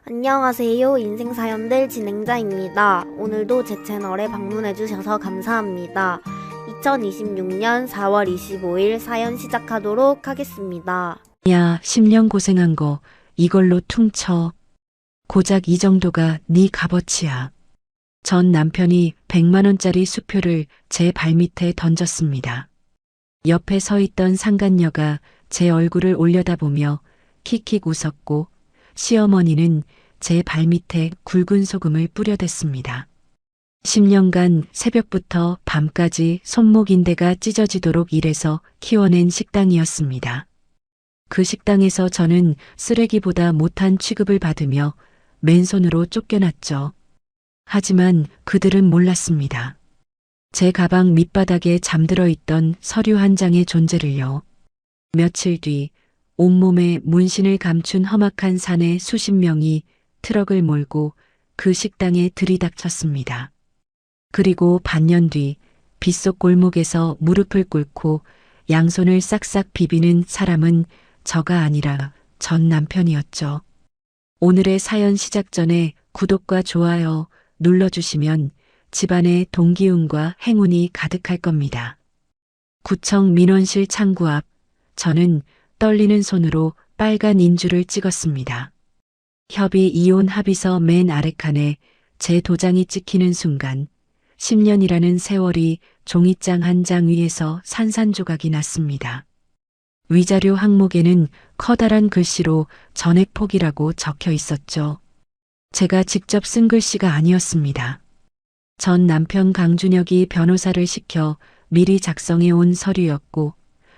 안녕하세요. 인생사연들 진행자입니다. 오늘도 제 채널에 방문해주셔서 감사합니다. 2026년 4월 25일 사연 시작하도록 하겠습니다. 야, 10년 고생한 거 이걸로 퉁쳐. 고작 이 정도가 네 값어치야. 전 남편이 100만 원짜리 수표를 제 발밑에 던졌습니다. 옆에 서 있던 상간녀가 제 얼굴을 올려다보며 킥킥 웃었고 시어머니는 제 발밑에 굵은 소금을 뿌려댔습니다. 10년간 새벽부터 밤까지 손목인대가 찢어지도록 일해서 키워낸 식당이었습니다. 그 식당에서 저는 쓰레기보다 못한 취급을 받으며 맨손으로 쫓겨났죠. 하지만 그들은 몰랐습니다. 제 가방 밑바닥에 잠들어 있던 서류 한 장의 존재를요. 며칠 뒤 온몸에 문신을 감춘 험악한 사내 수십 명이 트럭을 몰고 그 식당에 들이닥쳤습니다. 그리고 반년 뒤 빗속 골목에서 무릎을 꿇고 양손을 싹싹 비비는 사람은 저가 아니라 전 남편이었죠. 오늘의 사연 시작 전에 구독과 좋아요 눌러주시면 집안에 동기운과 행운이 가득할 겁니다. 구청 민원실 창구 앞 저는 떨리는 손으로 빨간 인주를 찍었습니다. 협의 이혼 합의서 맨 아래칸에 제 도장이 찍히는 순간 10년이라는 세월이 종이장 한 장 위에서 산산조각이 났습니다. 위자료 항목에는 커다란 글씨로 전액 포기라고 적혀 있었죠. 제가 직접 쓴 글씨가 아니었습니다. 전 남편 강준혁이 변호사를 시켜 미리 작성해 온 서류였고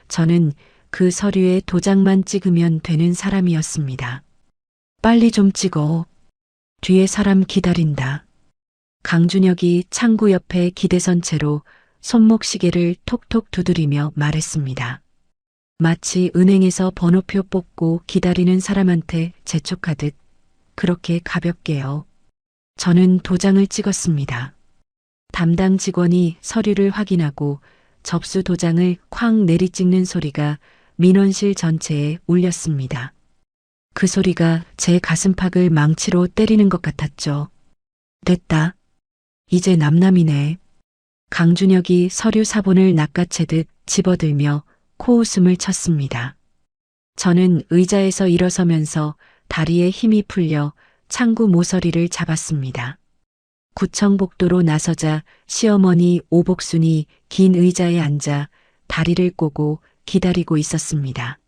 저는 그 서류에 도장만 찍으면 되는 사람이었습니다. 빨리 좀 찍어. 뒤에 사람 기다린다. 강준혁이 창구 옆에 기대선 채로 손목시계를 톡톡 두드리며 말했습니다. 마치 은행에서 번호표 뽑고 기다리는 사람한테 재촉하듯 그렇게 가볍게요. 저는 도장을 찍었습니다. 담당 직원이 서류를 확인하고 접수 도장을 쾅 내리찍는 소리가 민원실 전체에 울렸습니다. 그 소리가 제 가슴팍을 망치로 때리는 것 같았죠. 됐다. 이제 남남이네. 강준혁이 서류 사본을 낚아채듯 집어들며 코웃음을 쳤습니다. 저는 의자에서 일어서면서 다리에 힘이 풀려 창구 모서리를 잡았습니다. 구청 복도로 나서자 시어머니 오복순이 긴 의자에 앉아 다리를 꼬고 기다리고 있었습니다.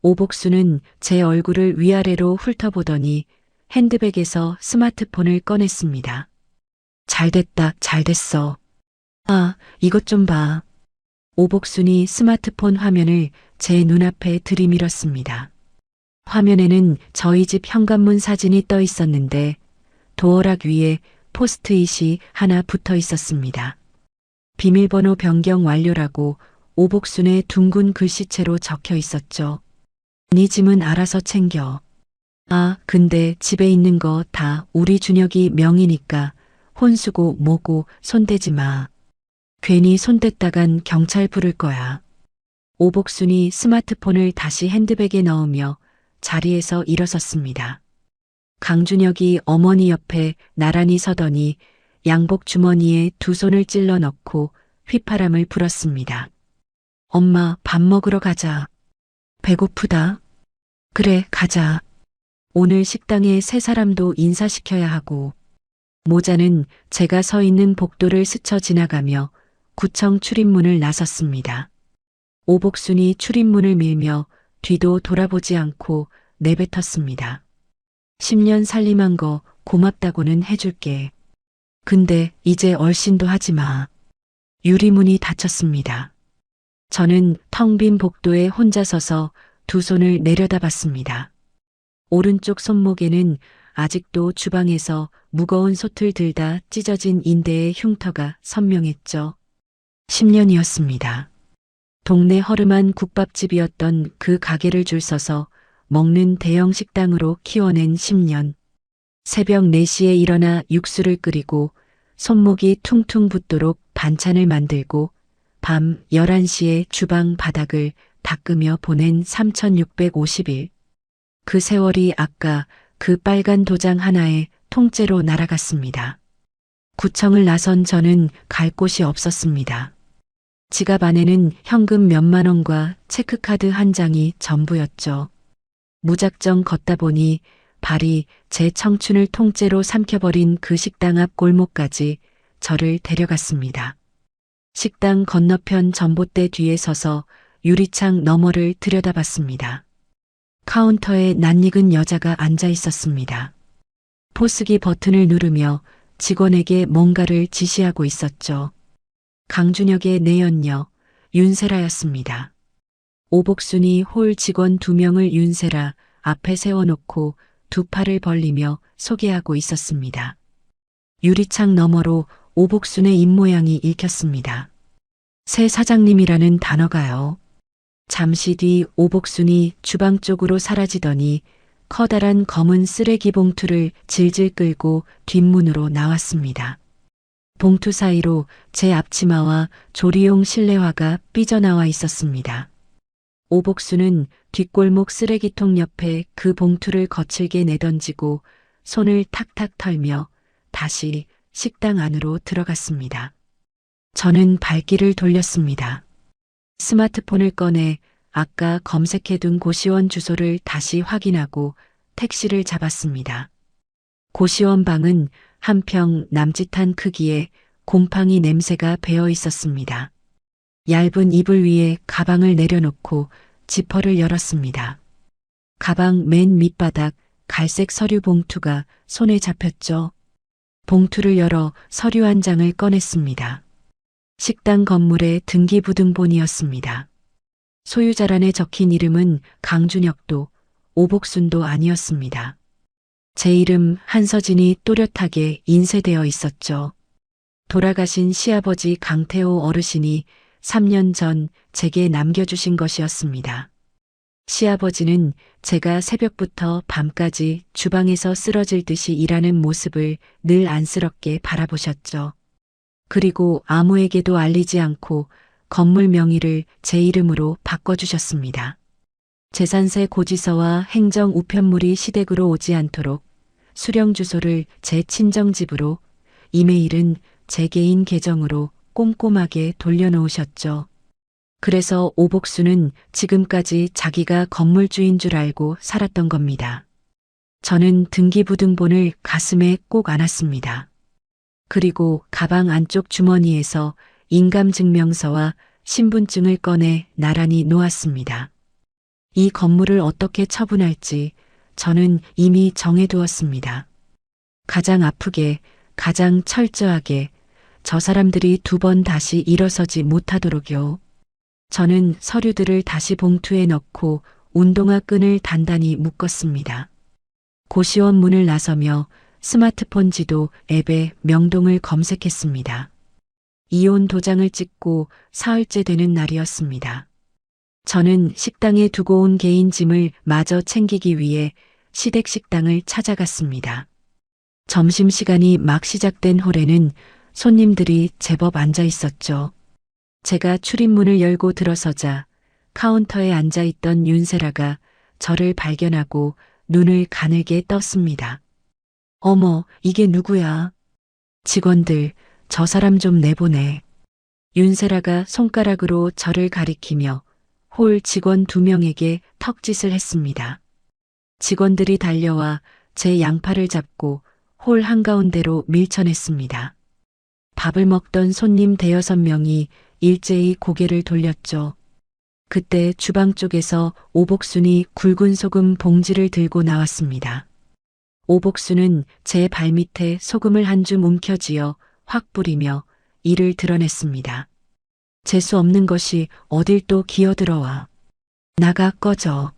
오복순은 제 얼굴을 위아래로 훑어보더니 핸드백에서 스마트폰을 꺼냈습니다. 잘됐다, 잘됐어. 아, 이것 좀 봐. 오복순이 스마트폰 화면을 제 눈앞에 들이밀었습니다. 화면에는 저희 집 현관문 사진이 떠 있었는데 도어락 위에 포스트잇이 하나 붙어 있었습니다. 비밀번호 변경 완료라고 오복순의 둥근 글씨체로 적혀 있었죠. 네 짐은 알아서 챙겨. 아, 근데 집에 있는 거 다 우리 준혁이 명의니까 혼수고 뭐고 손대지 마. 괜히 손댔다간 경찰 부를 거야. 오복순이 스마트폰을 다시 핸드백에 넣으며 자리에서 일어섰습니다. 강준혁이 어머니 옆에 나란히 서더니 양복 주머니에 두 손을 찔러 넣고 휘파람을 불었습니다. 엄마, 밥 먹으러 가자. 배고프다. 그래, 가자. 오늘 식당에 세 사람도 인사시켜야 하고. 모자는 제가 서 있는 복도를 스쳐 지나가며 구청 출입문을 나섰습니다. 오복순이 출입문을 밀며 뒤도 돌아보지 않고 내뱉었습니다. 10년 살림한 거 고맙다고는 해줄게. 근데 이제 얼씬도 하지 마. 유리문이 닫혔습니다. 저는 텅 빈 복도에 혼자 서서 두 손을 내려다봤습니다. 오른쪽 손목에는 아직도 주방에서 무거운 솥을 들다 찢어진 인대의 흉터가 선명했죠. 10년이었습니다. 동네 허름한 국밥집이었던 그 가게를 줄 서서 먹는 대형 식당으로 키워낸 10년. 새벽 4시에 일어나 육수를 끓이고 손목이 퉁퉁 붓도록 반찬을 만들고 밤 11시에 주방 바닥을 닦으며 보낸 3650일. 그 세월이 아까 그 빨간 도장 하나에 통째로 날아갔습니다. 구청을 나선 저는 갈 곳이 없었습니다. 지갑 안에는 현금 몇만 원과 체크카드 한 장이 전부였죠. 무작정 걷다 보니 발이 제 청춘을 통째로 삼켜버린 그 식당 앞 골목까지 저를 데려갔습니다. 식당 건너편 전봇대 뒤에 서서 유리창 너머를 들여다봤습니다. 카운터에 낯익은 여자가 앉아 있었습니다. 포스기 버튼을 누르며 직원에게 뭔가를 지시하고 있었죠. 강준혁의 내연녀 윤세라였습니다. 오복순이 홀 직원 2명을 윤세라 앞에 세워놓고 두 팔을 벌리며 소개하고 있었습니다. 유리창 너머로 오복순의 입모양이 읽혔습니다. 새 사장님이라는 단어가요. 잠시 뒤 오복순이 주방 쪽으로 사라지더니 커다란 검은 쓰레기 봉투를 질질 끌고 뒷문으로 나왔습니다. 봉투 사이로 제 앞치마와 조리용 실내화가 삐져나와 있었습니다. 오복순은 뒷골목 쓰레기통 옆에 그 봉투를 거칠게 내던지고 손을 탁탁 털며 다시 식당 안으로 들어갔습니다. 저는 발길을 돌렸습니다. 스마트폰을 꺼내 아까 검색해둔 고시원 주소를 다시 확인하고 택시를 잡았습니다. 고시원 방은 한 평 남짓한 크기에 곰팡이 냄새가 배어 있었습니다. 얇은 이불 위에 가방을 내려놓고 지퍼를 열었습니다. 가방 맨 밑바닥 갈색 서류 봉투가 손에 잡혔죠. 봉투를 열어 서류 한 장을 꺼냈습니다. 식당 건물의 등기부등본이었습니다. 소유자란에 적힌 이름은 강준혁도 오복순도 아니었습니다. 제 이름 한서진이 또렷하게 인쇄되어 있었죠. 돌아가신 시아버지 강태호 어르신이 3년 전 제게 남겨주신 것이었습니다. 시아버지는 제가 새벽부터 밤까지 주방에서 쓰러질 듯이 일하는 모습을 늘 안쓰럽게 바라보셨죠. 그리고 아무에게도 알리지 않고 건물 명의를 제 이름으로 바꿔주셨습니다. 재산세 고지서와 행정 우편물이 시댁으로 오지 않도록 수령 주소를 제 친정집으로, 이메일은 제 개인 계정으로 꼼꼼하게 돌려놓으셨죠. 그래서 오복순은 지금까지 자기가 건물주인 줄 알고 살았던 겁니다. 저는 등기부등본을 가슴에 꼭 안았습니다. 그리고 가방 안쪽 주머니에서 인감증명서와 신분증을 꺼내 나란히 놓았습니다. 이 건물을 어떻게 처분할지 저는 이미 정해두었습니다. 가장 아프게, 가장 철저하게 저 사람들이 2번 다시 일어서지 못하도록요. 저는 서류들을 다시 봉투에 넣고 운동화 끈을 단단히 묶었습니다. 고시원 문을 나서며 스마트폰 지도 앱에 명동을 검색했습니다. 이혼 도장을 찍고 사흘째 되는 날이었습니다. 저는 식당에 두고 온 개인 짐을 마저 챙기기 위해 시댁 식당을 찾아갔습니다. 점심시간이 막 시작된 홀에는 손님들이 제법 앉아 있었죠. 제가 출입문을 열고 들어서자 카운터에 앉아있던 윤세라가 저를 발견하고 눈을 가늘게 떴습니다. 어머, 이게 누구야? 직원들, 저 사람 좀 내보내. 윤세라가 손가락으로 저를 가리키며 홀 직원 2명에게 턱짓을 했습니다. 직원들이 달려와 제 양팔을 잡고 홀 한가운데로 밀쳐냈습니다. 밥을 먹던 손님 5-6명이 일제히 고개를 돌렸죠. 그때 주방 쪽에서 오복순이 굵은 소금 봉지를 들고 나왔습니다. 오복순은 제 발밑에 소금을 한 줌 움켜쥐어 확 뿌리며 이를 드러냈습니다. 재수 없는 것이 어딜 또 기어들어와. 나가 꺼져.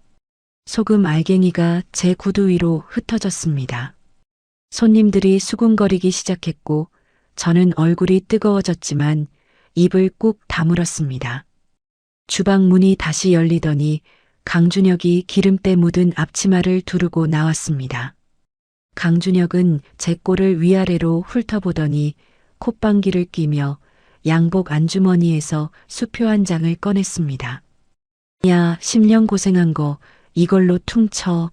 소금 알갱이가 제 구두 위로 흩어졌습니다. 손님들이 수군거리기 시작했고 저는 얼굴이 뜨거워졌지만 입을 꾹 다물었습니다. 주방 문이 다시 열리더니 강준혁이 기름때 묻은 앞치마를 두르고 나왔습니다. 강준혁은 제 꼴을 위아래로 훑어보더니 콧방귀를 뀌며 양복 안주머니에서 수표 한 장을 꺼냈습니다. 야, 10년 고생한 거 이걸로 퉁쳐.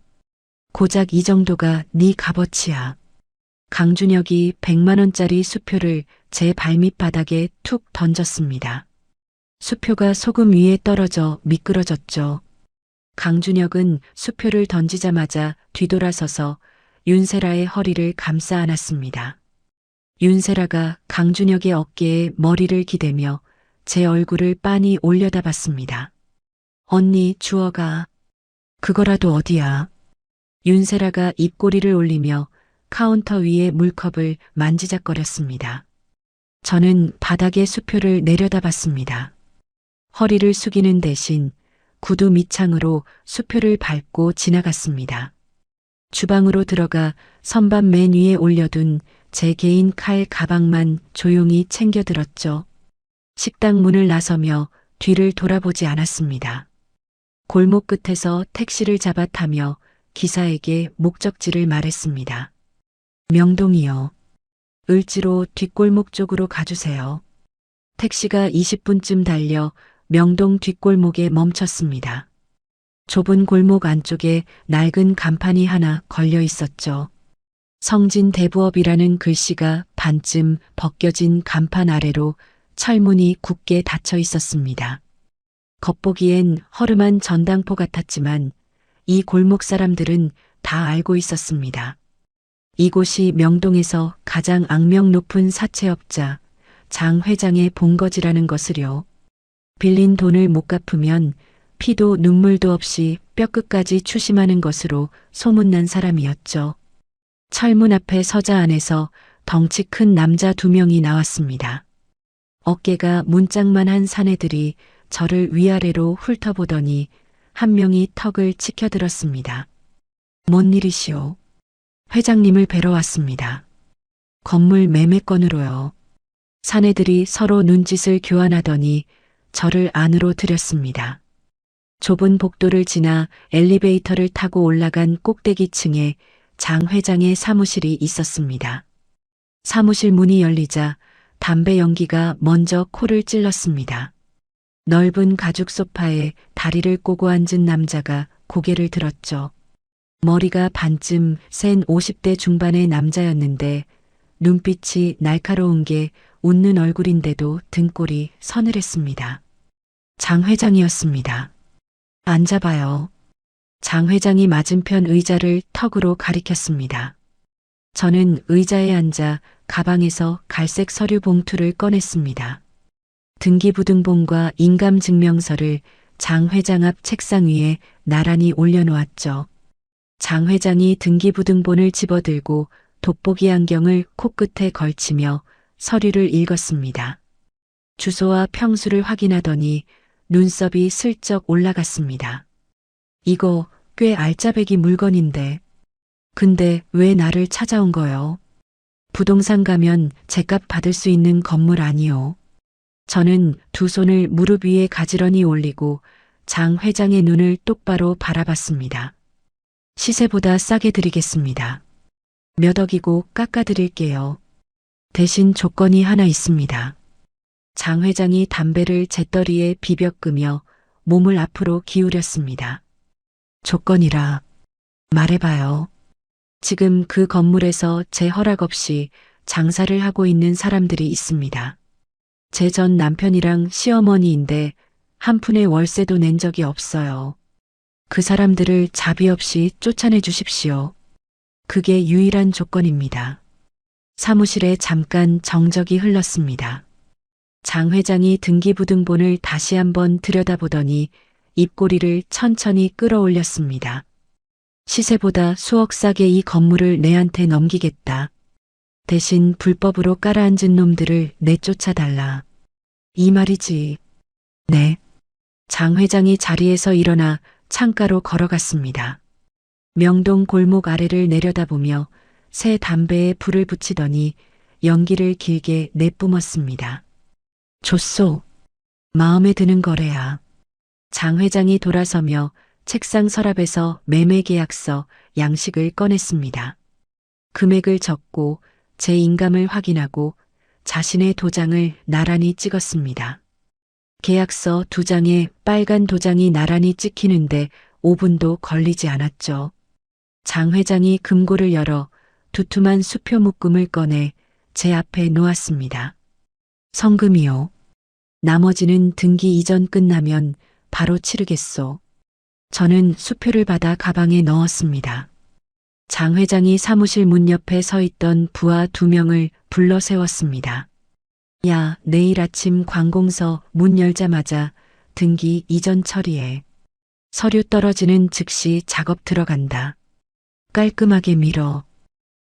고작 이 정도가 네 값어치야. 강준혁이 100만 원짜리 수표를 제 발밑 바닥에 툭 던졌습니다. 수표가 소금 위에 떨어져 미끄러졌죠. 강준혁은 수표를 던지자마자 뒤돌아서서 윤세라의 허리를 감싸 안았습니다. 윤세라가 강준혁의 어깨에 머리를 기대며 제 얼굴을 빤히 올려다봤습니다. 언니 주워가. 그거라도 어디야. 윤세라가 입꼬리를 올리며 카운터 위에 물컵을 만지작거렸습니다. 저는 바닥에 수표를 내려다봤습니다. 허리를 숙이는 대신 구두 밑창으로 수표를 밟고 지나갔습니다. 주방으로 들어가 선반 맨 위에 올려둔 제 개인 칼 가방만 조용히 챙겨 들었죠. 식당 문을 나서며 뒤를 돌아보지 않았습니다. 골목 끝에서 택시를 잡아 타며 기사에게 목적지를 말했습니다. 명동이요. 을지로 뒷골목 쪽으로 가주세요. 택시가 20분쯤 달려 명동 뒷골목에 멈췄습니다. 좁은 골목 안쪽에 낡은 간판이 하나 걸려 있었죠. 성진 대부업이라는 글씨가 반쯤 벗겨진 간판 아래로 철문이 굳게 닫혀 있었습니다. 겉보기엔 허름한 전당포 같았지만 이 골목 사람들은 다 알고 있었습니다. 이곳이 명동에서 가장 악명 높은 사채업자 장 회장의 본거지라는 것을요. 빌린 돈을 못 갚으면 피도 눈물도 없이 뼈끝까지 추심하는 것으로 소문난 사람이었죠. 철문 앞에 서자 안에서 덩치 큰 남자 2명이 나왔습니다. 어깨가 문짝만한 사내들이 저를 위아래로 훑어보더니 한 명이 턱을 치켜들었습니다. 뭔 일이시오? 회장님을 뵈러 왔습니다. 건물 매매건으로요. 사내들이 서로 눈짓을 교환하더니 저를 안으로 들였습니다. 좁은 복도를 지나 엘리베이터를 타고 올라간 꼭대기층에 장 회장의 사무실이 있었습니다. 사무실 문이 열리자 담배 연기가 먼저 코를 찔렀습니다. 넓은 가죽 소파에 다리를 꼬고 앉은 남자가 고개를 들었죠. 머리가 반쯤 센 50대 중반의 남자였는데 눈빛이 날카로운 게 웃는 얼굴인데도 등골이 서늘했습니다. 장 회장이었습니다. 앉아봐요. 장 회장이 맞은편 의자를 턱으로 가리켰습니다. 저는 의자에 앉아 가방에서 갈색 서류 봉투를 꺼냈습니다. 등기부등본과 인감증명서를 장 회장 앞 책상 위에 나란히 올려놓았죠. 장 회장이 등기부등본을 집어들고 돋보기 안경을 코끝에 걸치며 서류를 읽었습니다. 주소와 평수를 확인하더니 눈썹이 슬쩍 올라갔습니다. 이거 꽤 알짜배기 물건인데. 근데 왜 나를 찾아온 거요? 부동산 가면 제값 받을 수 있는 건물 아니요. 저는 두 손을 무릎 위에 가지런히 올리고 장 회장의 눈을 똑바로 바라봤습니다. 시세보다 싸게 드리겠습니다. 몇 억이고 깎아드릴게요. 대신 조건이 하나 있습니다. 장 회장이 담배를 재떨이에 비벼 끄며 몸을 앞으로 기울였습니다. 조건이라 말해봐요. 지금 그 건물에서 제 허락 없이 장사를 하고 있는 사람들이 있습니다. 제 전 남편이랑 시어머니인데 한 푼의 월세도 낸 적이 없어요. 그 사람들을 자비 없이 쫓아내 주십시오. 그게 유일한 조건입니다. 사무실에 잠깐 정적이 흘렀습니다. 장 회장이 등기부등본을 다시 한번 들여다보더니 입꼬리를 천천히 끌어올렸습니다. 시세보다 수억 싸게 이 건물을 내한테 넘기겠다. 대신 불법으로 깔아앉은 놈들을 내쫓아달라. 이 말이지. 네. 장 회장이 자리에서 일어나 창가로 걸어갔습니다. 명동 골목 아래를 내려다보며 새 담배에 불을 붙이더니 연기를 길게 내뿜었습니다. 좋소. 마음에 드는 거래야. 장 회장이 돌아서며 책상 서랍에서 매매계약서 양식을 꺼냈습니다. 금액을 적고 제 인감을 확인하고 자신의 도장을 나란히 찍었습니다. 계약서 2장에 빨간 도장이 나란히 찍히는데 5분도 걸리지 않았죠. 장 회장이 금고를 열어 두툼한 수표 묶음을 꺼내 제 앞에 놓았습니다. 성금이요. 나머지는 등기 이전 끝나면 바로 치르겠소. 저는 수표를 받아 가방에 넣었습니다. 장 회장이 사무실 문 옆에 서 있던 부하 2명을 불러 세웠습니다. 야, 내일 아침 관공서 문 열자마자 등기 이전 처리해. 서류 떨어지는 즉시 작업 들어간다. 깔끔하게 밀어.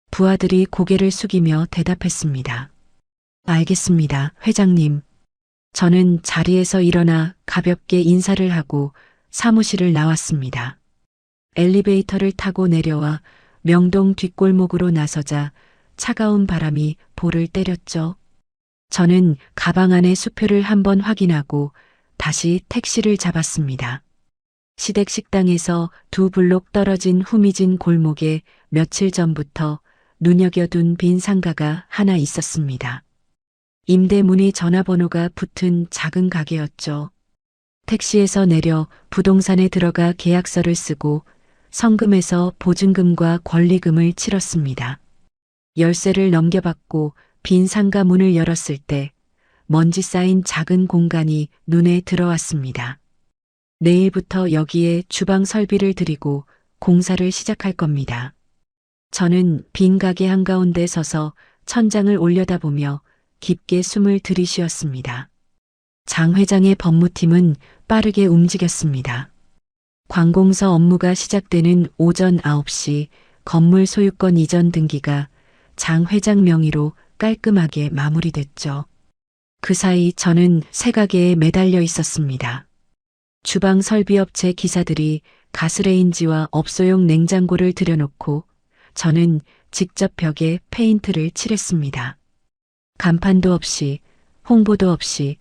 부하들이 고개를 숙이며 대답했습니다. 알겠습니다, 회장님. 저는 자리에서 일어나 가볍게 인사를 하고 사무실을 나왔습니다. 엘리베이터를 타고 내려와 명동 뒷골목으로 나서자 차가운 바람이 볼을 때렸죠. 저는 가방 안의 수표를 한번 확인하고 다시 택시를 잡았습니다. 시댁 식당에서 2블록 떨어진 후미진 골목에 며칠 전부터 눈여겨둔 빈 상가가 하나 있었습니다. 임대문의 전화번호가 붙은 작은 가게였죠. 택시에서 내려 부동산에 들어가 계약서를 쓰고 성금에서 보증금과 권리금을 치렀습니다. 열쇠를 넘겨받고 빈 상가 문을 열었을 때 먼지 쌓인 작은 공간이 눈에 들어왔습니다. 내일부터 여기에 주방 설비를 들이고 공사를 시작할 겁니다. 저는 빈 가게 한가운데 서서 천장을 올려다보며 깊게 숨을 들이쉬었습니다. 장 회장의 법무팀은 빠르게 움직였습니다. 관공서 업무가 시작되는 오전 9시 건물 소유권 이전 등기가 장 회장 명의로 깔끔하게 마무리됐죠. 그 사이 저는 새 가게에 매달려 있었습니다. 주방 설비업체 기사들이 가스레인지와 업소용 냉장고를 들여놓고 저는 직접 벽에 페인트를 칠했습니다. 간판도 없이 홍보도 없이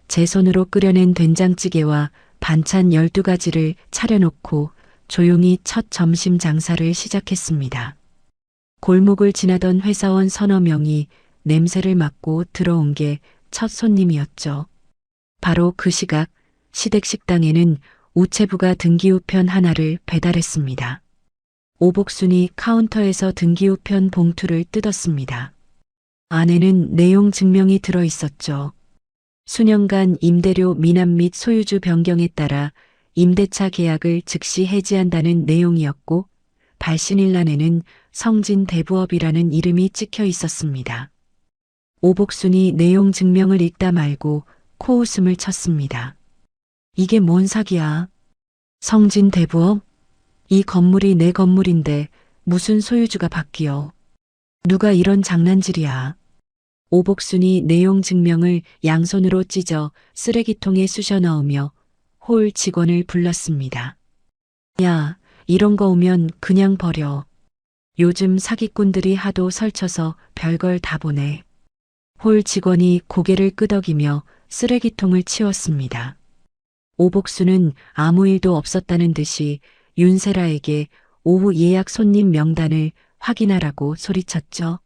제 손으로 끓여낸 된장찌개와 반찬 12가지를 차려놓고 조용히 첫 점심 장사를 시작했습니다. 골목을 지나던 회사원 서너 명이 냄새를 맡고 들어온 게 첫 손님이었죠. 바로 그 시각 시댁 식당에는 우체부가 등기우편 하나를 배달했습니다. 오복순이 카운터에서 등기우편 봉투를 뜯었습니다. 안에는 내용 증명이 들어 있었죠. 수년간 임대료 미납 및 소유주 변경에 따라 임대차 계약을 즉시 해지한다는 내용이었고 발신일란에는 성진대부업이라는 이름이 찍혀 있었습니다. 오복순이 내용 증명을 읽다 말고 코웃음을 쳤습니다. 이게 뭔 사기야? 성진대부업? 이 건물이 내 건물인데 무슨 소유주가 바뀌어? 누가 이런 장난질이야? 오복순이 내용 증명을 양손으로 찢어 쓰레기통에 쑤셔 넣으며 홀 직원을 불렀습니다. 야, 이런 거 오면 그냥 버려. 요즘 사기꾼들이 하도 설쳐서 별걸 다 보내. 홀 직원이 고개를 끄덕이며 쓰레기통을 치웠습니다. 오복순은 아무 일도 없었다는 듯이 윤세라에게 오후 예약 손님 명단을 확인하라고 소리쳤죠.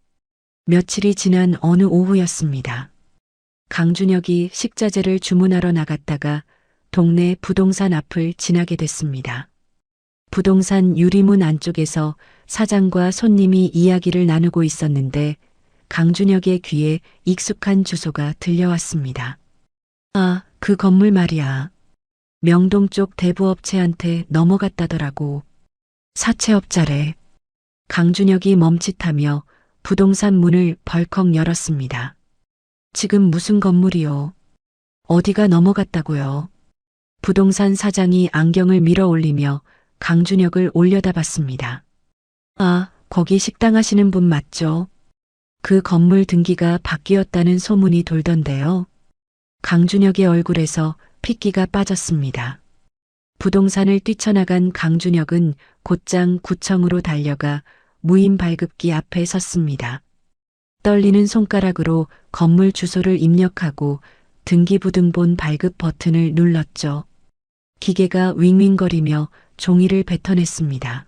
며칠이 지난 어느 오후였습니다. 강준혁이 식자재를 주문하러 나갔다가 동네 부동산 앞을 지나게 됐습니다. 부동산 유리문 안쪽에서 사장과 손님이 이야기를 나누고 있었는데 강준혁의 귀에 익숙한 주소가 들려왔습니다. 아, 그 건물 말이야. 명동 쪽 대부업체한테 넘어갔다더라고. 사채업자래. 강준혁이 멈칫하며 부동산 문을 벌컥 열었습니다. 지금 무슨 건물이요? 어디가 넘어갔다고요? 부동산 사장이 안경을 밀어 올리며 강준혁을 올려다봤습니다. 아, 거기 식당 하시는 분 맞죠? 그 건물 등기가 바뀌었다는 소문이 돌던데요. 강준혁의 얼굴에서 핏기가 빠졌습니다. 부동산을 뛰쳐나간 강준혁은 곧장 구청으로 달려가 무임 발급기 앞에 섰습니다. 떨리는 손가락으로 건물 주소를 입력하고 등기부등본 발급 버튼을 눌렀죠. 기계가 윙윙거리며 종이를 뱉어냈습니다.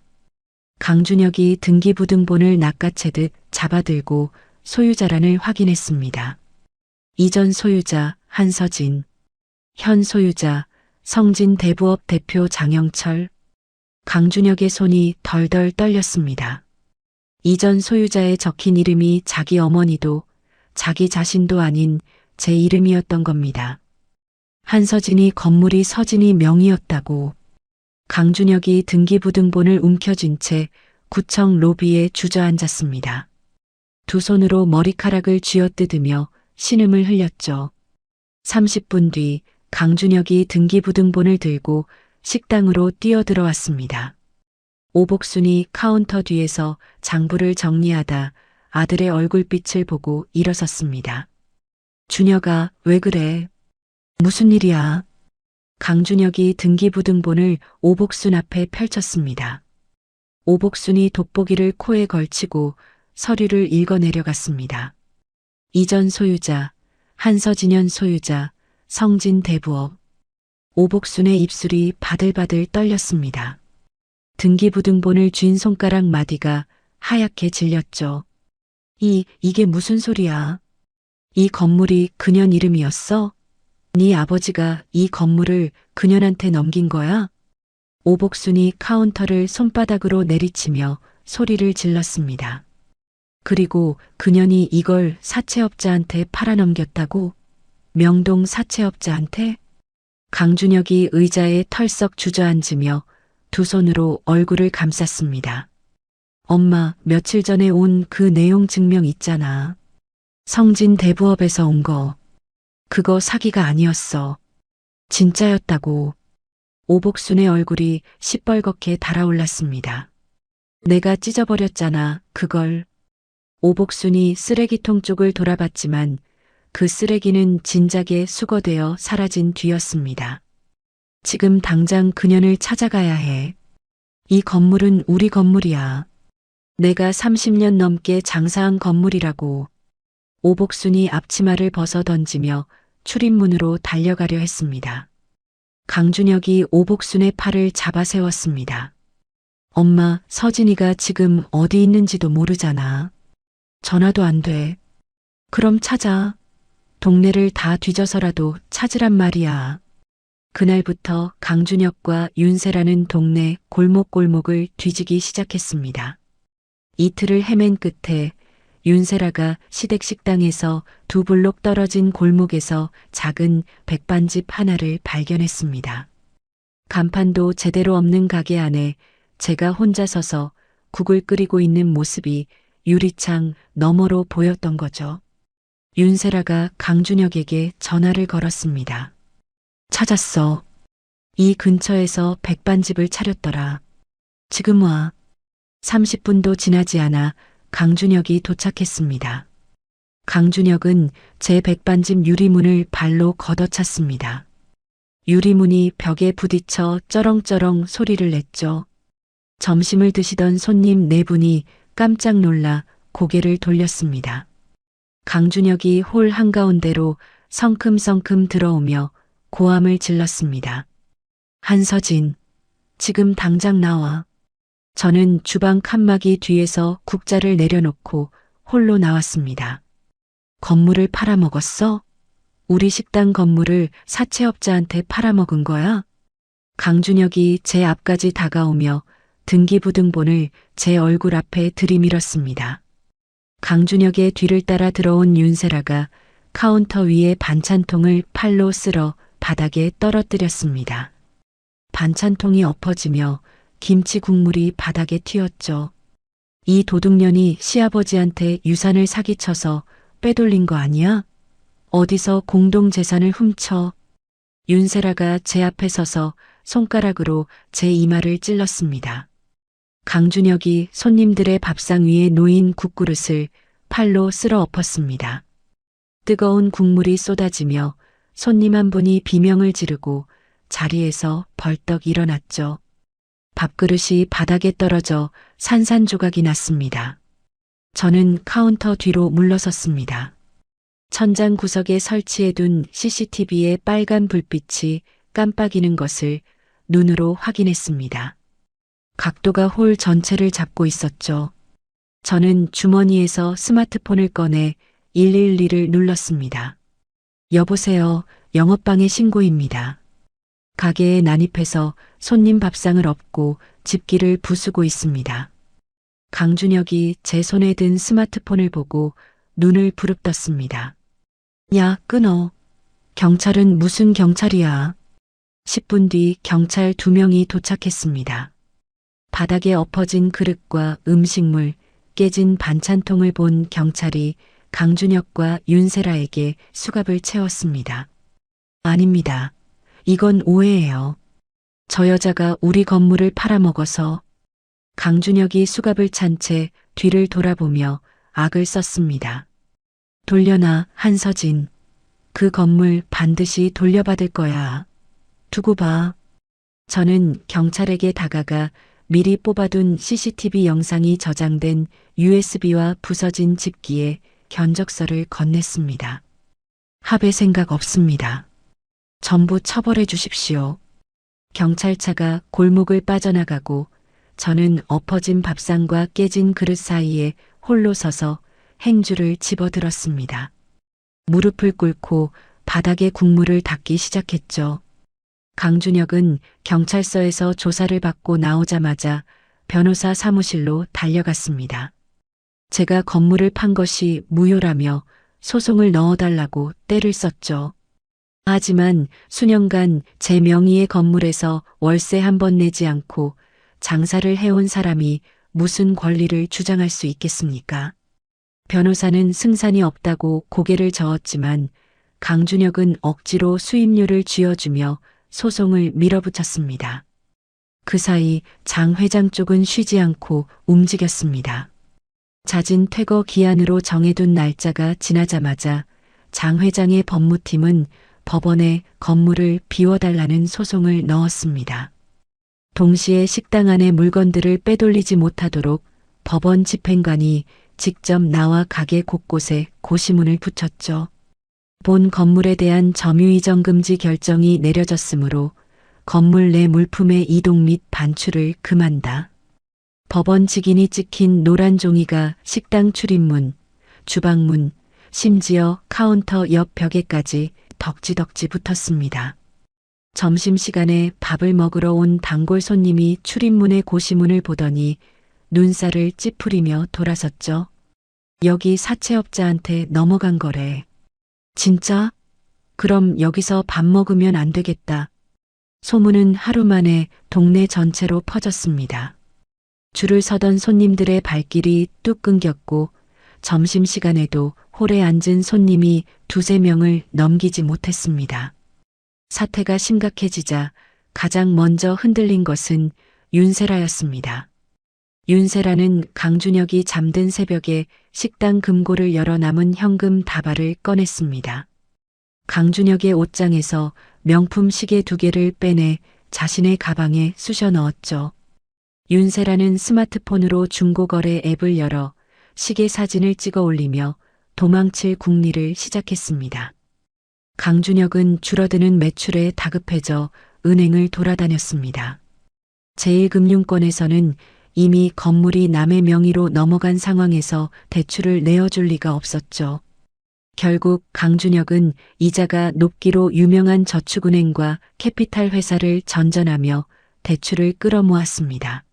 강준혁이 등기부등본을 낚아채듯 잡아들고 소유자란을 확인했습니다. 이전 소유자 한서진, 현 소유자 성진대부업 대표 장영철, 강준혁의 손이 덜덜 떨렸습니다. 이전 소유자에 적힌 이름이 자기 어머니도 자기 자신도 아닌 제 이름이었던 겁니다. 한서진이 건물이 서진이 명의였다고. 강준혁이 등기부등본을 움켜쥔 채 구청 로비에 주저앉았습니다. 두 손으로 머리카락을 쥐어뜯으며 신음을 흘렸죠. 30분 뒤 강준혁이 등기부등본을 들고 식당으로 뛰어들어왔습니다. 오복순이 카운터 뒤에서 장부를 정리하다 아들의 얼굴빛을 보고 일어섰습니다. 준혁아, 왜 그래? 무슨 일이야? 강준혁이 등기부등본을 오복순 앞에 펼쳤습니다. 오복순이 돋보기를 코에 걸치고 서류를 읽어내려갔습니다. 이전 소유자, 한서진현 소유자, 성진 대부업. 오복순의 입술이 바들바들 떨렸습니다. 등기부등본을 쥔 손가락 마디가 하얗게 질렸죠. 이게 무슨 소리야? 이 건물이 그년 이름이었어? 네 아버지가 이 건물을 그년한테 넘긴 거야? 오복순이 카운터를 손바닥으로 내리치며 소리를 질렀습니다. 그리고 그년이 이걸 사채업자한테 팔아넘겼다고? 명동 사채업자한테? 강준혁이 의자에 털썩 주저앉으며 두 손으로 얼굴을 감쌌습니다. 엄마, 며칠 전에 온 그 내용 증명 있잖아. 성진 대부업에서 온 거. 그거 사기가 아니었어. 진짜였다고. 오복순의 얼굴이 시뻘겋게 달아올랐습니다. 내가 찢어버렸잖아, 그걸. 오복순이 쓰레기통 쪽을 돌아봤지만 그 쓰레기는 진작에 수거되어 사라진 뒤였습니다. 지금 당장 그년을 찾아가야 해. 이 건물은 우리 건물이야. 내가 30년 넘게 장사한 건물이라고. 오복순이 앞치마를 벗어 던지며 출입문으로 달려가려 했습니다. 강준혁이 오복순의 팔을 잡아 세웠습니다. 엄마, 서진이가 지금 어디 있는지도 모르잖아. 전화도 안 돼. 그럼 찾아. 동네를 다 뒤져서라도 찾으란 말이야. 그날부터 강준혁과 윤세라는 동네 골목골목을 뒤지기 시작했습니다. 이틀을 헤맨 끝에 윤세라가 시댁식당에서 두 블록 떨어진 골목에서 작은 백반집 하나를 발견했습니다. 간판도 제대로 없는 가게 안에 제가 혼자 서서 국을 끓이고 있는 모습이 유리창 너머로 보였던 거죠. 윤세라가 강준혁에게 전화를 걸었습니다. 찾았어. 이 근처에서 백반집을 차렸더라. 지금 와. 30분도 지나지 않아 강준혁이 도착했습니다. 강준혁은 제 백반집 유리문을 발로 걷어찼습니다. 유리문이 벽에 부딪혀 쩌렁쩌렁 소리를 냈죠. 점심을 드시던 손님 네 분이 깜짝 놀라 고개를 돌렸습니다. 강준혁이 홀 한가운데로 성큼성큼 들어오며 고함을 질렀습니다. 한서진, 지금 당장 나와. 저는 주방 칸막이 뒤에서 국자를 내려놓고 홀로 나왔습니다. 건물을 팔아먹었어? 우리 식당 건물을 사채업자한테 팔아먹은 거야? 강준혁이 제 앞까지 다가오며 등기부등본을 제 얼굴 앞에 들이밀었습니다. 강준혁의 뒤를 따라 들어온 윤세라가 카운터 위에 반찬통을 팔로 쓸어 바닥에 떨어뜨렸습니다. 반찬통이 엎어지며 김치 국물이 바닥에 튀었죠. 이 도둑년이 시아버지한테 유산을 사기쳐서 빼돌린 거 아니야? 어디서 공동재산을 훔쳐? 윤세라가 제 앞에 서서 손가락으로 제 이마를 찔렀습니다. 강준혁이 손님들의 밥상 위에 놓인 국그릇을 팔로 쓸어 엎었습니다. 뜨거운 국물이 쏟아지며 손님 한 분이 비명을 지르고 자리에서 벌떡 일어났죠. 밥그릇이 바닥에 떨어져 산산조각이 났습니다. 저는 카운터 뒤로 물러섰습니다. 천장 구석에 설치해둔 CCTV의 빨간 불빛이 깜빡이는 것을 눈으로 확인했습니다. 각도가 홀 전체를 잡고 있었죠. 저는 주머니에서 스마트폰을 꺼내 112를 눌렀습니다. 여보세요, 영업방해 신고입니다. 가게에 난입해서 손님 밥상을 엎고 집기를 부수고 있습니다. 강준혁이 제 손에 든 스마트폰을 보고 눈을 부릅떴습니다. 야, 끊어. 경찰은 무슨 경찰이야. 10분 뒤 경찰 2명이 도착했습니다. 바닥에 엎어진 그릇과 음식물, 깨진 반찬통을 본 경찰이 강준혁과 윤세라에게 수갑을 채웠습니다. 아닙니다. 이건 오해예요. 저 여자가 우리 건물을 팔아먹어서. 강준혁이 수갑을 찬 채 뒤를 돌아보며 악을 썼습니다. 돌려놔, 한서진. 그 건물 반드시 돌려받을 거야. 두고 봐. 저는 경찰에게 다가가 미리 뽑아둔 CCTV 영상이 저장된 USB와 부서진 집기에 견적서를 건넸습니다. 합의 생각 없습니다. 전부 처벌해 주십시오. 경찰차가 골목을 빠져나가고 저는 엎어진 밥상과 깨진 그릇 사이에 홀로 서서 행주를 집어들었습니다. 무릎을 꿇고 바닥에 국물을 닦기 시작했죠. 강준혁은 경찰서에서 조사를 받고 나오자마자 변호사 사무실로 달려갔습니다. 제가 건물을 판 것이 무효라며 소송을 넣어달라고 떼를 썼죠. 하지만 수년간 제 명의의 건물에서 월세 한 번 내지 않고 장사를 해온 사람이 무슨 권리를 주장할 수 있겠습니까? 변호사는 승산이 없다고 고개를 저었지만 강준혁은 억지로 수임료를 쥐어주며 소송을 밀어붙였습니다. 그 사이 장 회장 쪽은 쉬지 않고 움직였습니다. 잦은 퇴거 기한으로 정해둔 날짜가 지나자마자 장 회장의 법무팀은 법원에 건물을 비워달라는 소송을 넣었습니다. 동시에 식당 안의 물건들을 빼돌리지 못하도록 법원 집행관이 직접 나와 가게 곳곳에 고시문을 붙였죠. 본 건물에 대한 점유이전 금지 결정이 내려졌으므로 건물 내 물품의 이동 및 반출을 금한다. 법원 직인이 찍힌 노란 종이가 식당 출입문, 주방문, 심지어 카운터 옆 벽에까지 덕지덕지 붙었습니다. 점심시간에 밥을 먹으러 온 단골 손님이 출입문의 고시문을 보더니 눈살을 찌푸리며 돌아섰죠. 여기 사채업자한테 넘어간 거래. 진짜? 그럼 여기서 밥 먹으면 안 되겠다. 소문은 하루 만에 동네 전체로 퍼졌습니다. 줄을 서던 손님들의 발길이 뚝 끊겼고 점심시간에도 홀에 앉은 손님이 2~3명을 넘기지 못했습니다. 사태가 심각해지자 가장 먼저 흔들린 것은 윤세라였습니다. 윤세라는 강준혁이 잠든 새벽에 식당 금고를 열어 남은 현금 다발을 꺼냈습니다. 강준혁의 옷장에서 명품 시계 2개를 빼내 자신의 가방에 쑤셔 넣었죠. 윤세라는 스마트폰으로 중고거래 앱을 열어 시계 사진을 찍어 올리며 도망칠 궁리를 시작했습니다. 강준혁은 줄어드는 매출에 다급해져 은행을 돌아다녔습니다. 제1금융권에서는 이미 건물이 남의 명의로 넘어간 상황에서 대출을 내어줄 리가 없었죠. 결국 강준혁은 이자가 높기로 유명한 저축은행과 캐피탈 회사를 전전하며 대출을 끌어모았습니다.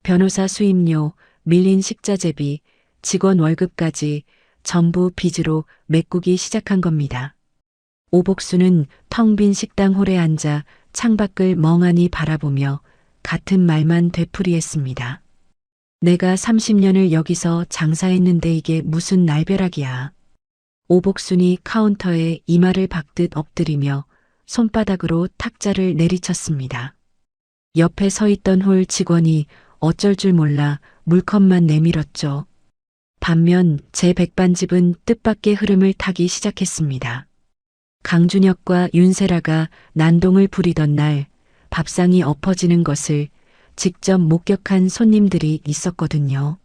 변호사 수임료, 밀린 식자재비, 직원 월급까지 전부 빚으로 메꾸기 시작한 겁니다. 오복수는 텅 빈 식당 홀에 앉아 창밖을 멍하니 바라보며 같은 말만 되풀이했습니다. 내가 30년을 여기서 장사했는데 이게 무슨 날벼락이야. 오복순이 카운터에 이마를 박듯 엎드리며 손바닥으로 탁자를 내리쳤습니다. 옆에 서 있던 홀 직원이 어쩔 줄 몰라 물컵만 내밀었죠. 반면 제 백반집은 뜻밖의 흐름을 타기 시작했습니다. 강준혁과 윤세라가 난동을 부리던 날 밥상이 엎어지는 것을 직접 목격한 손님들이 있었거든요.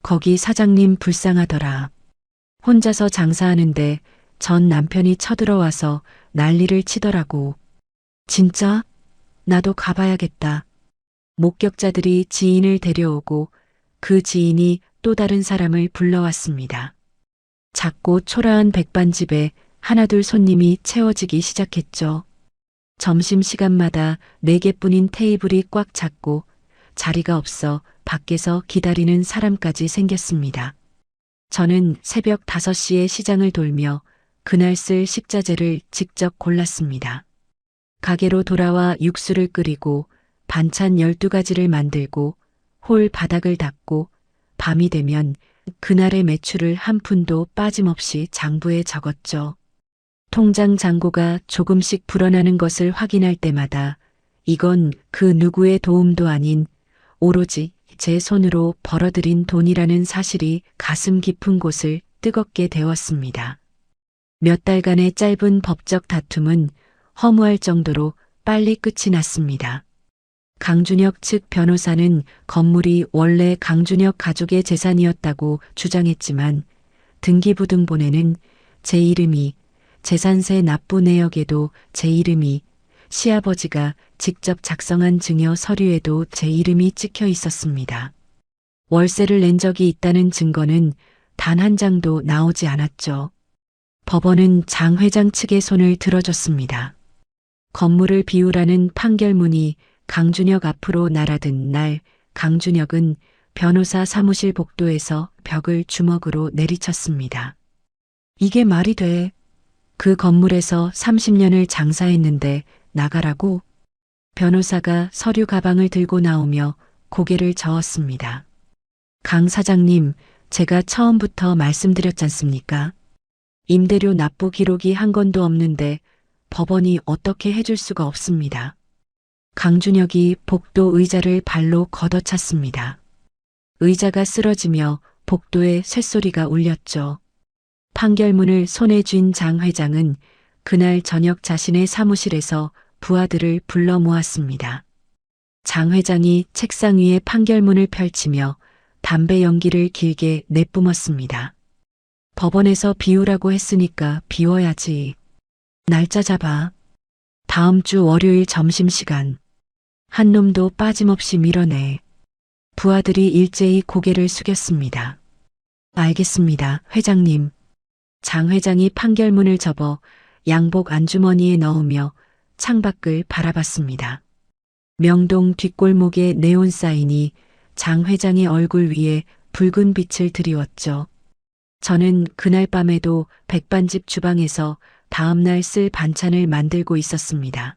거기 사장님 불쌍하더라. 혼자서 장사하는데 전 남편이 쳐들어와서 난리를 치더라고. 진짜? 나도 가봐야겠다. 목격자들이 지인을 데려오고 그 지인이 또 다른 사람을 불러왔습니다. 작고 초라한 백반집에 하나둘 손님이 채워지기 시작했죠. 점심시간마다 4개뿐인 테이블이 꽉 찼고 자리가 없어 밖에서 기다리는 사람까지 생겼습니다. 저는 새벽 5시에 시장을 돌며 그날 쓸 식자재를 직접 골랐습니다. 가게로 돌아와 육수를 끓이고 반찬 12가지를 만들고 홀 바닥을 닦고 밤이 되면 그날의 매출을 한 푼도 빠짐없이 장부에 적었죠. 통장 잔고가 조금씩 불어나는 것을 확인할 때마다 이건 그 누구의 도움도 아닌 오로지 제 손으로 벌어들인 돈이라는 사실이 가슴 깊은 곳을 뜨겁게 데웠습니다. 몇 달간의 짧은 법적 다툼은 허무할 정도로 빨리 끝이 났습니다. 강준혁 측 변호사는 건물이 원래 강준혁 가족의 재산이었다고 주장했지만 등기부등본에는 제 이름이, 재산세 납부 내역에도 제 이름이, 시아버지가 직접 작성한 증여 서류에도 제 이름이 찍혀 있었습니다. 월세를 낸 적이 있다는 증거는 단 한 장도 나오지 않았죠. 법원은 장 회장 측의 손을 들어줬습니다. 건물을 비우라는 판결문이 강준혁 앞으로 날아든 날, 강준혁은 변호사 사무실 복도에서 벽을 주먹으로 내리쳤습니다. 이게 말이 돼. 그 건물에서 30년을 장사했는데 나가라고? 변호사가 서류 가방을 들고 나오며 고개를 저었습니다. 강 사장님, 제가 처음부터 말씀드렸잖습니까? 임대료 납부 기록이 한 건도 없는데 법원이 어떻게 해줄 수가 없습니다. 강준혁이 복도 의자를 발로 걷어찼습니다. 의자가 쓰러지며 복도에 쇳소리가 울렸죠. 판결문을 손에 쥔 장 회장은 그날 저녁 자신의 사무실에서 부하들을 불러 모았습니다. 장 회장이 책상 위에 판결문을 펼치며 담배 연기를 길게 내뿜었습니다. 법원에서 비우라고 했으니까 비워야지. 날짜 잡아. 다음 주 월요일 점심시간. 한 놈도 빠짐없이 밀어내. 부하들이 일제히 고개를 숙였습니다. 알겠습니다, 회장님. 장 회장이 판결문을 접어 양복 안주머니에 넣으며 창밖을 바라봤습니다. 명동 뒷골목의 네온 사인이 장 회장의 얼굴 위에 붉은 빛을 드리웠죠. 저는 그날 밤에도 백반집 주방에서 다음날 쓸 반찬을 만들고 있었습니다.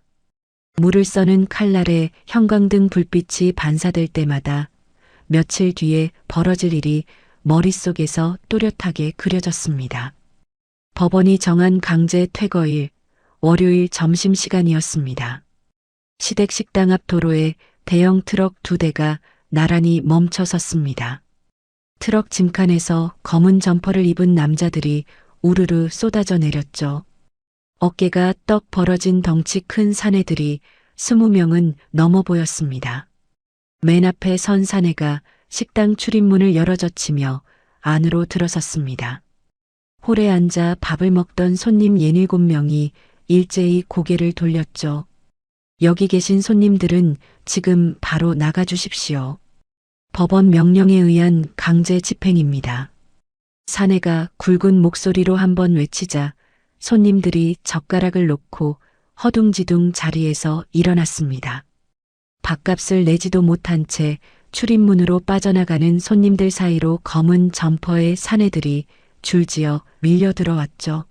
물을 써는 칼날에 형광등 불빛이 반사될 때마다 며칠 뒤에 벌어질 일이 머릿속에서 또렷하게 그려졌습니다. 법원이 정한 강제 퇴거일, 월요일 점심시간이었습니다. 시댁 식당 앞 도로에 대형 트럭 2대가 나란히 멈춰 섰습니다. 트럭 짐칸에서 검은 점퍼를 입은 남자들이 우르르 쏟아져 내렸죠. 어깨가 떡 벌어진 덩치 큰 사내들이 20명은 넘어 보였습니다. 맨 앞에 선 사내가 식당 출입문을 열어젖히며 안으로 들어섰습니다. 홀에 앉아 밥을 먹던 손님 7명이 일제히 고개를 돌렸죠. 여기 계신 손님들은 지금 바로 나가주십시오. 법원 명령에 의한 강제 집행입니다. 사내가 굵은 목소리로 한번 외치자 손님들이 젓가락을 놓고 허둥지둥 자리에서 일어났습니다. 밥값을 내지도 못한 채 출입문으로 빠져나가는 손님들 사이로 검은 점퍼의 사내들이 줄지어 밀려 들어왔죠.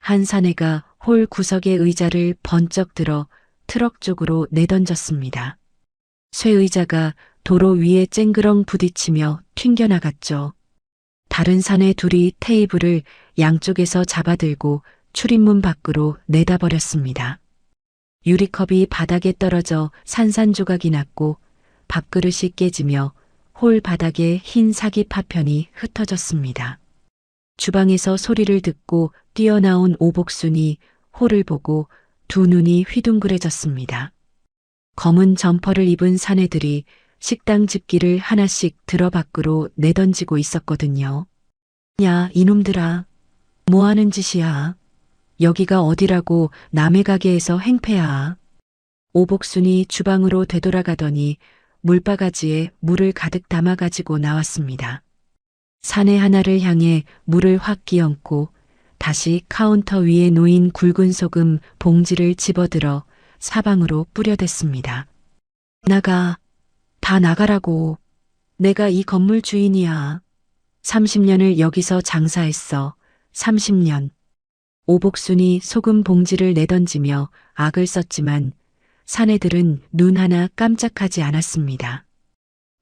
한 사내가 홀 구석의 의자를 번쩍 들어 트럭 쪽으로 내던졌습니다. 쇠의자가 도로 위에 쨍그렁 부딪히며 튕겨나갔죠. 다른 사내 둘이 테이블을 양쪽에서 잡아들고 출입문 밖으로 내다버렸습니다. 유리컵이 바닥에 떨어져 산산조각이 났고 밥그릇이 깨지며 홀 바닥에 흰 사기 파편이 흩어졌습니다. 주방에서 소리를 듣고 뛰어나온 오복순이 홀을 보고 두 눈이 휘둥그레졌습니다. 검은 점퍼를 입은 사내들이 식당 집기를 하나씩 들어 밖으로 내던지고 있었거든요. 야, 이놈들아. 뭐 하는 짓이야? 여기가 어디라고 남의 가게에서 행패야. 오복순이 주방으로 되돌아가더니 물바가지에 물을 가득 담아 가지고 나왔습니다. 사내 하나를 향해 물을 확 끼얹고 다시 카운터 위에 놓인 굵은 소금 봉지를 집어들어 사방으로 뿌려댔습니다. 나가. 다 나가라고. 내가 이 건물 주인이야. 30년을 여기서 장사했어. 30년. 오복순이 소금 봉지를 내던지며 악을 썼지만 사내들은 눈 하나 깜짝하지 않았습니다.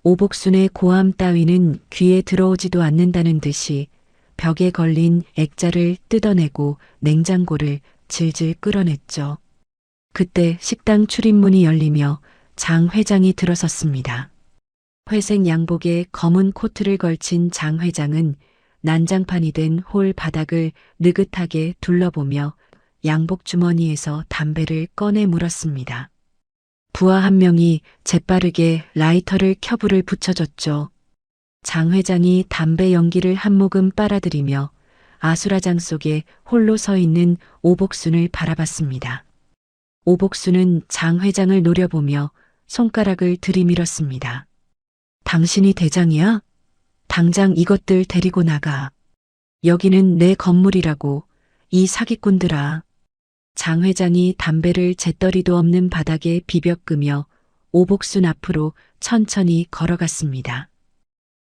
오복순의 고함 따위는 귀에 들어오지도 않는다는 듯이 벽에 걸린 액자를 뜯어내고 냉장고를 질질 끌어냈죠. 그때 식당 출입문이 열리며 장 회장이 들어섰습니다. 회색 양복에 검은 코트를 걸친 장 회장은 난장판이 된 홀 바닥을 느긋하게 둘러보며 양복 주머니에서 담배를 꺼내 물었습니다. 부하 한 명이 재빠르게 라이터를 켜불을 붙여줬죠. 장 회장이 담배 연기를 한 모금 빨아들이며 아수라장 속에 홀로 서 있는 오복순을 바라봤습니다. 오복순은 장 회장을 노려보며 손가락을 들이밀었습니다. 당신이 대장이야? 당장 이것들 데리고 나가. 여기는 내 건물이라고, 이 사기꾼들아. 장 회장이 담배를 재떨이도 없는 바닥에 비벼 끄며 오복순 앞으로 천천히 걸어갔습니다.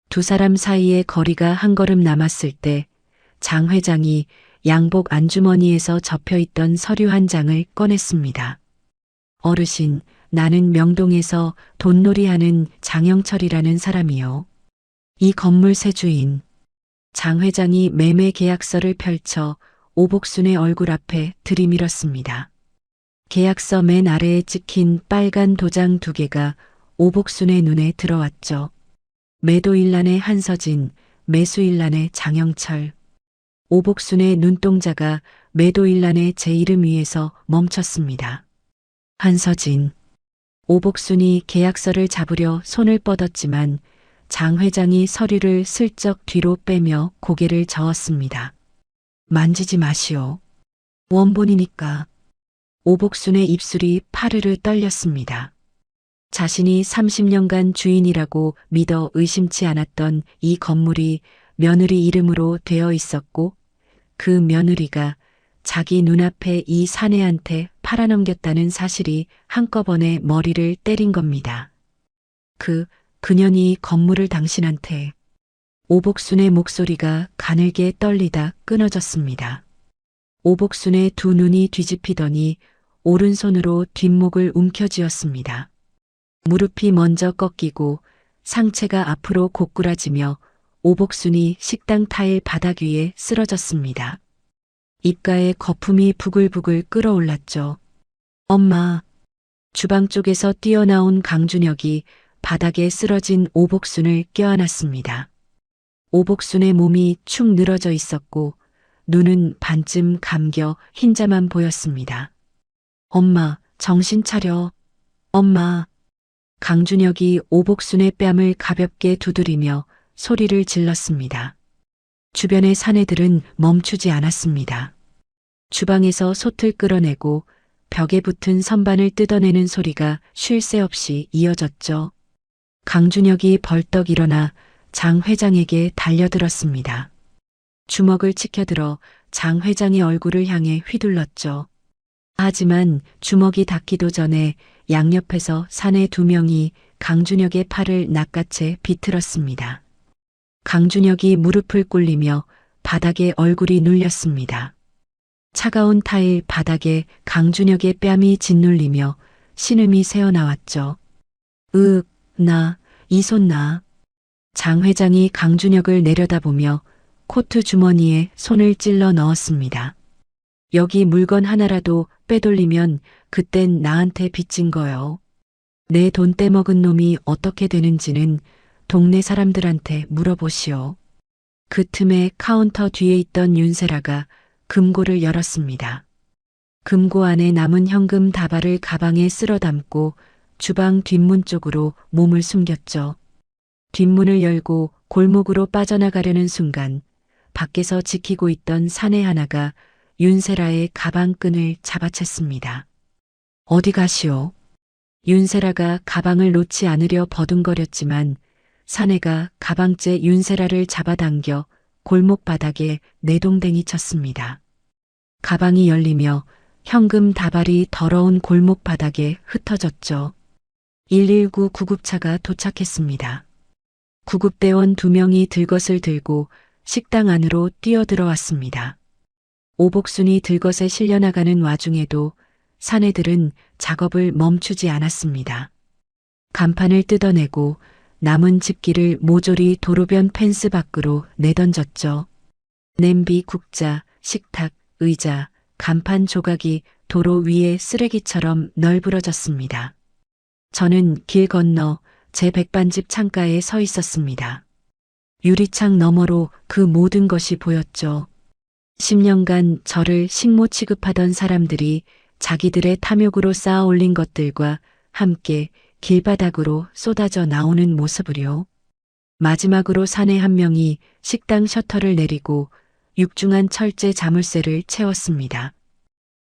두 사람 사이의 거리가 한 걸음 남았을 때 장 회장이 양복 안주머니에서 접혀있던 서류 한 장을 꺼냈습니다. 어르신, 나는 명동에서 돈놀이하는 장영철이라는 사람이요. 이 건물 새 주인. 장 회장이 매매 계약서를 펼쳐 오복순의 얼굴 앞에 들이밀었습니다. 계약서 맨 아래에 찍힌 빨간 도장 2개가 오복순의 눈에 들어왔죠. 매도일란의 한서진, 매수일란의 장영철. 오복순의 눈동자가 매도일란의 제 이름 위에서 멈췄습니다. 한서진. 오복순이 계약서를 잡으려 손을 뻗었지만 장 회장이 서류를 슬쩍 뒤로 빼며 고개를 저었습니다. 만지지 마시오. 원본이니까. 오복순의 입술이 파르르 떨렸습니다. 자신이 30년간 주인이라고 믿어 의심치 않았던 이 건물이 며느리 이름으로 되어 있었고 그 며느리가 자기 눈앞에 이 사내한테 팔아넘겼다는 사실이 한꺼번에 머리를 때린 겁니다. 그년이 건물을 당신한테. 오복순의 목소리가 가늘게 떨리다 끊어졌습니다. 오복순의 두 눈이 뒤집히더니 오른손으로 뒷목을 움켜쥐었습니다. 무릎이 먼저 꺾이고 상체가 앞으로 고꾸라지며 오복순이 식당 타일 바닥 위에 쓰러졌습니다. 입가에 거품이 부글부글 끓어올랐죠. 엄마. 주방 쪽에서 뛰어나온 강준혁이 바닥에 쓰러진 오복순을 껴안았습니다. 오복순의 몸이 축 늘어져 있었고 눈은 반쯤 감겨 흰자만 보였습니다. 엄마, 정신 차려. 엄마. 강준혁이 오복순의 뺨을 가볍게 두드리며 소리를 질렀습니다. 주변의 사내들은 멈추지 않았습니다. 주방에서 솥을 끌어내고 벽에 붙은 선반을 뜯어내는 소리가 쉴 새 없이 이어졌죠. 강준혁이 벌떡 일어나 장 회장에게 달려들었습니다. 주먹을 치켜들어 장 회장의 얼굴을 향해 휘둘렀죠. 하지만 주먹이 닿기도 전에 양옆에서 사내 2명이 강준혁의 팔을 낚아채 비틀었습니다. 강준혁이 무릎을 꿇리며 바닥에 얼굴이 눌렸습니다. 차가운 타일 바닥에 강준혁의 뺨이 짓눌리며 신음이 새어나왔죠. 이 손 나. 장 회장이 강준혁을 내려다보며 코트 주머니에 손을 찔러 넣었습니다. 여기 물건 하나라도 빼돌리면 그땐 나한테 빚진 거요. 내 돈 떼먹은 놈이 어떻게 되는지는 동네 사람들한테 물어보시오. 그 틈에 카운터 뒤에 있던 윤세라가 금고를 열었습니다. 금고 안에 남은 현금 다발을 가방에 쓸어 담고 주방 뒷문 쪽으로 몸을 숨겼죠. 뒷문을 열고 골목으로 빠져나가려는 순간 밖에서 지키고 있던 사내 하나가 윤세라의 가방끈을 잡아챘습니다. 어디 가시오? 윤세라가 가방을 놓지 않으려 버둥거렸지만 사내가 가방째 윤세라를 잡아당겨 골목 바닥에 내동댕이 쳤습니다. 가방이 열리며 현금 다발이 더러운 골목 바닥에 흩어졌죠. 119 구급차가 도착했습니다. 구급대원 2명이 들것을 들고 식당 안으로 뛰어들어왔습니다. 오복순이 들것에 실려나가는 와중에도 사내들은 작업을 멈추지 않았습니다. 간판을 뜯어내고 남은 집기를 모조리 도로변 펜스 밖으로 내던졌죠. 냄비, 국자, 식탁, 의자, 간판 조각이 도로 위에 쓰레기처럼 널브러졌습니다. 저는 길 건너 제 백반집 창가에 서 있었습니다. 유리창 너머로 그 모든 것이 보였죠. 10년간 저를 식모 취급하던 사람들이 자기들의 탐욕으로 쌓아 올린 것들과 함께 길바닥으로 쏟아져 나오는 모습을요. 마지막으로 사내 한 명이 식당 셔터를 내리고 육중한 철제 자물쇠를 채웠습니다.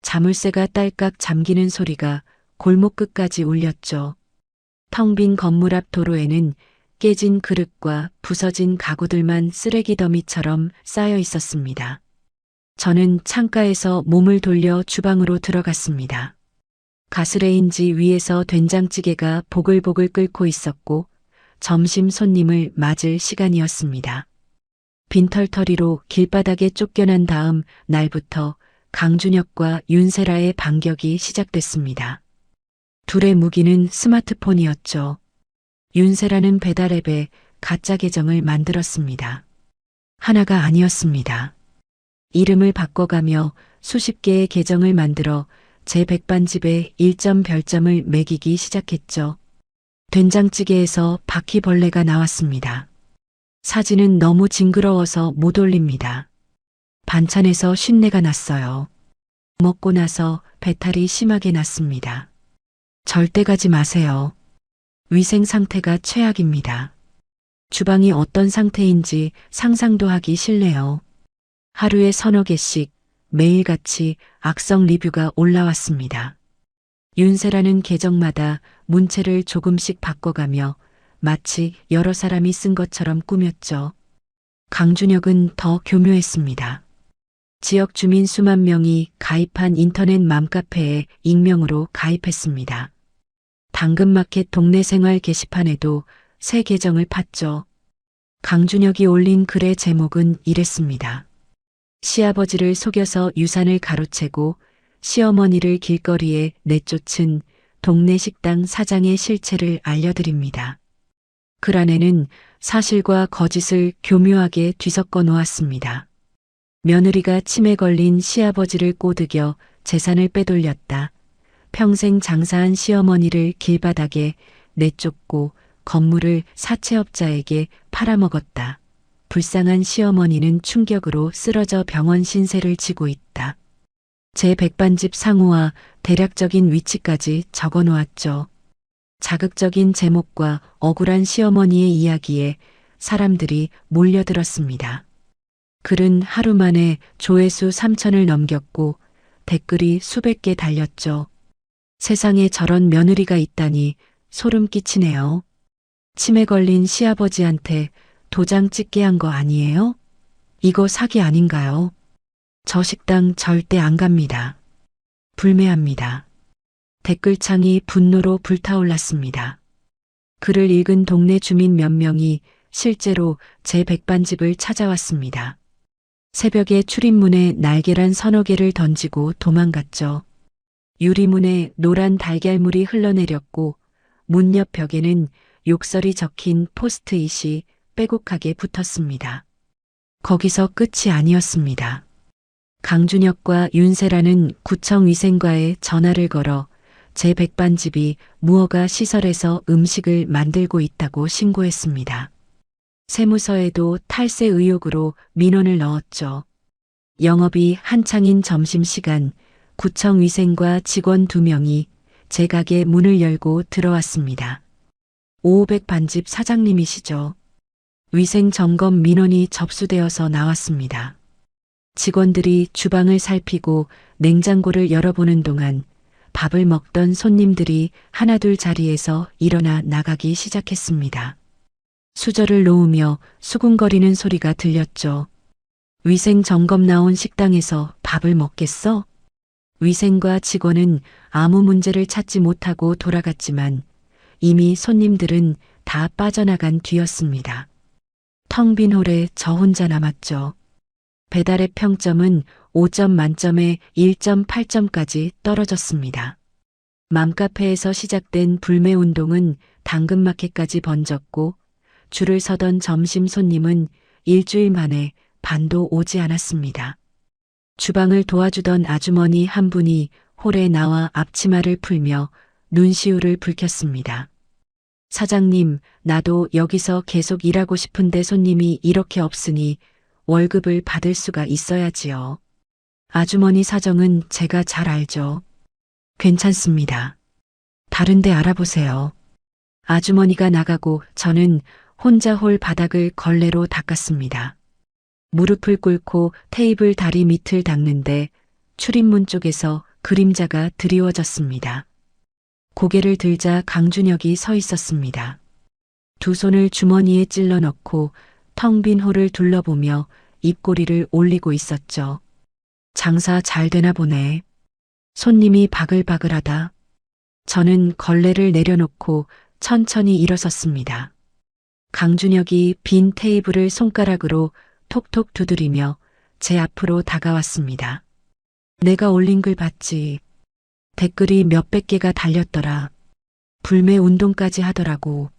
자물쇠가 딸깍 잠기는 소리가 골목 끝까지 울렸죠. 텅 빈 건물 앞 도로에는 깨진 그릇과 부서진 가구들만 쓰레기 더미처럼 쌓여 있었습니다. 저는 창가에서 몸을 돌려 주방으로 들어갔습니다. 가스레인지 위에서 된장찌개가 보글보글 끓고 있었고 점심 손님을 맞을 시간이었습니다. 빈털터리로 길바닥에 쫓겨난 다음 날부터 강준혁과 윤세라의 반격이 시작됐습니다. 둘의 무기는 스마트폰이었죠. 윤세라는 배달앱에 가짜 계정을 만들었습니다. 하나가 아니었습니다. 이름을 바꿔가며 수십 개의 계정을 만들어 제 백반집에 1점 별점을 매기기 시작했죠. 된장찌개에서 바퀴벌레가 나왔습니다. 사진은 너무 징그러워서 못 올립니다. 반찬에서 쉰내가 났어요. 먹고 나서 배탈이 심하게 났습니다. 절대 가지 마세요. 위생 상태가 최악입니다. 주방이 어떤 상태인지 상상도 하기 싫네요. 하루에 서너 개씩 매일같이 악성 리뷰가 올라왔습니다. 윤세라는 계정마다 문체를 조금씩 바꿔가며 마치 여러 사람이 쓴 것처럼 꾸몄죠. 강준혁은 더 교묘했습니다. 지역 주민 수만 명이 가입한 인터넷 맘카페에 익명으로 가입했습니다. 당근마켓 동네 생활 게시판에도 새 계정을 팠죠. 강준혁이 올린 글의 제목은 이랬습니다. 시아버지를 속여서 유산을 가로채고 시어머니를 길거리에 내쫓은 동네 식당 사장의 실체를 알려드립니다. 글 안에는 사실과 거짓을 교묘하게 뒤섞어 놓았습니다. 며느리가 치매 걸린 시아버지를 꼬드겨 재산을 빼돌렸다. 평생 장사한 시어머니를 길바닥에 내쫓고 건물을 사채업자에게 팔아먹었다. 불쌍한 시어머니는 충격으로 쓰러져 병원 신세를 지고 있다. 제 백반집 상호와 대략적인 위치까지 적어 놓았죠. 자극적인 제목과 억울한 시어머니의 이야기에 사람들이 몰려들었습니다. 글은 하루 만에 조회수 3,000을 넘겼고 댓글이 수백 개 달렸죠. 세상에 저런 며느리가 있다니 소름 끼치네요. 치매 걸린 시아버지한테 도장 찍게 한 거 아니에요? 이거 사기 아닌가요? 저 식당 절대 안 갑니다. 불매합니다. 댓글창이 분노로 불타올랐습니다. 글을 읽은 동네 주민 몇 명이 실제로 제 백반집을 찾아왔습니다. 새벽에 출입문에 날계란 서너 개를 던지고 도망갔죠. 유리문에 노란 달걀물이 흘러내렸고 문 옆 벽에는 욕설이 적힌 포스트잇이 빼곡하게 붙었습니다. 거기서 끝이 아니었습니다. 강준혁과 윤세라는 구청 위생과에 전화를 걸어 제 백반집이 무허가 시설에서 음식을 만들고 있다고 신고했습니다. 세무서에도 탈세 의혹으로 민원을 넣었죠. 영업이 한창인 점심시간 구청 위생과 직원 2명이 제 가게 문을 열고 들어왔습니다. 500 반집 사장님이시죠. 위생 점검 민원이 접수되어서 나왔습니다. 직원들이 주방을 살피고 냉장고를 열어보는 동안 밥을 먹던 손님들이 하나둘 자리에서 일어나 나가기 시작했습니다. 수저를 놓으며 수군거리는 소리가 들렸죠. 위생 점검 나온 식당에서 밥을 먹겠어? 위생과 직원은 아무 문제를 찾지 못하고 돌아갔지만 이미 손님들은 다 빠져나간 뒤였습니다. 텅 빈 홀에 저 혼자 남았죠. 배달의 평점은 5점 만점에 1.8점까지 떨어졌습니다. 맘카페에서 시작된 불매운동은 당근마켓까지 번졌고 줄을 서던 점심 손님은 일주일 만에 반도 오지 않았습니다. 주방을 도와주던 아주머니 한 분이 홀에 나와 앞치마를 풀며 눈시울을 붉혔습니다. 사장님, 나도 여기서 계속 일하고 싶은데 손님이 이렇게 없으니 월급을 받을 수가 있어야지요. 아주머니 사정은 제가 잘 알죠. 괜찮습니다. 다른 데 알아보세요. 아주머니가 나가고 저는 혼자 홀 바닥을 걸레로 닦았습니다. 무릎을 꿇고 테이블 다리 밑을 닦는데 출입문 쪽에서 그림자가 드리워졌습니다. 고개를 들자 강준혁이 서 있었습니다. 두 손을 주머니에 찔러 넣고 텅 빈 홀을 둘러보며 입꼬리를 올리고 있었죠. 장사 잘 되나 보네. 손님이 바글바글하다. 저는 걸레를 내려놓고 천천히 일어섰습니다. 강준혁이 빈 테이블을 손가락으로 톡톡 두드리며 제 앞으로 다가왔습니다. 내가 올린 글 봤지. 댓글이 몇백 개가 달렸더라. 불매 운동까지 하더라고.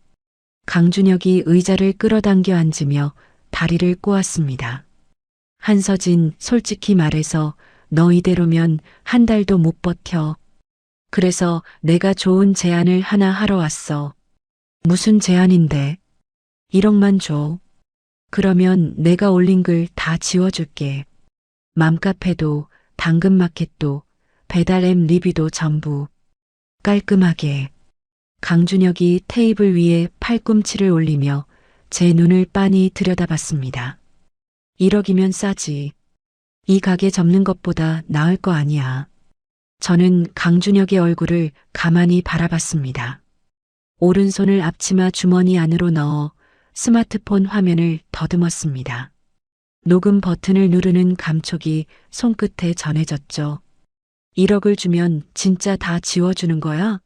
강준혁이 의자를 끌어당겨 앉으며 다리를 꼬았습니다. 한서진, 솔직히 말해서 너 이대로면 한 달도 못 버텨. 그래서 내가 좋은 제안을 하나 하러 왔어. 무슨 제안인데? 1억만 줘. 그러면 내가 올린 글 다 지워줄게. 맘카페도 당근마켓도 배달앱 리뷰도 전부 깔끔하게. 강준혁이 테이블 위에 팔꿈치를 올리며 제 눈을 빤히 들여다봤습니다. 1억이면 싸지. 이 가게 접는 것보다 나을 거 아니야. 저는 강준혁의 얼굴을 가만히 바라봤습니다. 오른손을 앞치마 주머니 안으로 넣어 스마트폰 화면을 더듬었습니다. 녹음 버튼을 누르는 감촉이 손끝에 전해졌죠. 1억을 주면 진짜 다 지워주는 거야?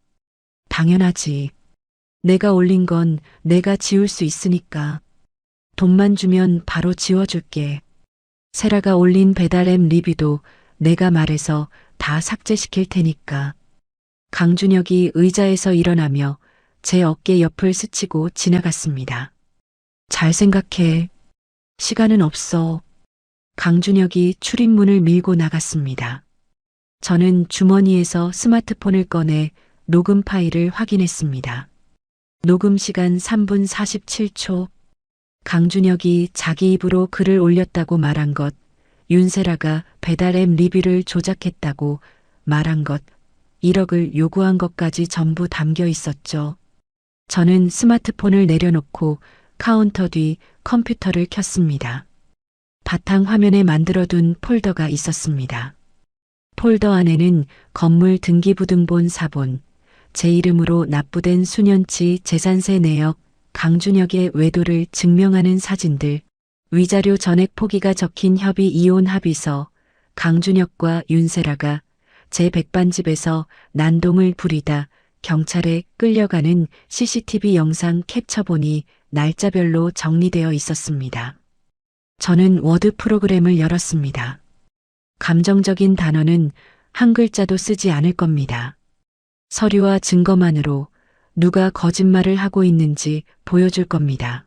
당연하지. 내가 올린 건 내가 지울 수 있으니까. 돈만 주면 바로 지워줄게. 세라가 올린 배달앱 리뷰도 내가 말해서 다 삭제시킬 테니까. 강준혁이 의자에서 일어나며 제 어깨 옆을 스치고 지나갔습니다. 잘 생각해. 시간은 없어. 강준혁이 출입문을 밀고 나갔습니다. 저는 주머니에서 스마트폰을 꺼내 녹음 파일을 확인했습니다. 녹음 시간 3분 47초. 강준혁이 자기 입으로 글을 올렸다고 말한 것, 윤세라가 배달앱 리뷰를 조작했다고 말한 것, 1억을 요구한 것까지 전부 담겨 있었죠. 저는 스마트폰을 내려놓고 카운터 뒤 컴퓨터를 켰습니다. 바탕 화면에 만들어둔 폴더가 있었습니다. 폴더 안에는 건물 등기부등본 사본, 제 이름으로 납부된 수년치 재산세 내역, 강준혁의 외도를 증명하는 사진들, 위자료 전액 포기가 적힌 협의 이혼 합의서, 강준혁과 윤세라가 제 백반집에서 난동을 부리다 경찰에 끌려가는 CCTV 영상 캡처본이 날짜별로 정리되어 있었습니다. 저는 워드 프로그램을 열었습니다. 감정적인 단어는 한 글자도 쓰지 않을 겁니다. 서류와 증거만으로 누가 거짓말을 하고 있는지 보여줄 겁니다.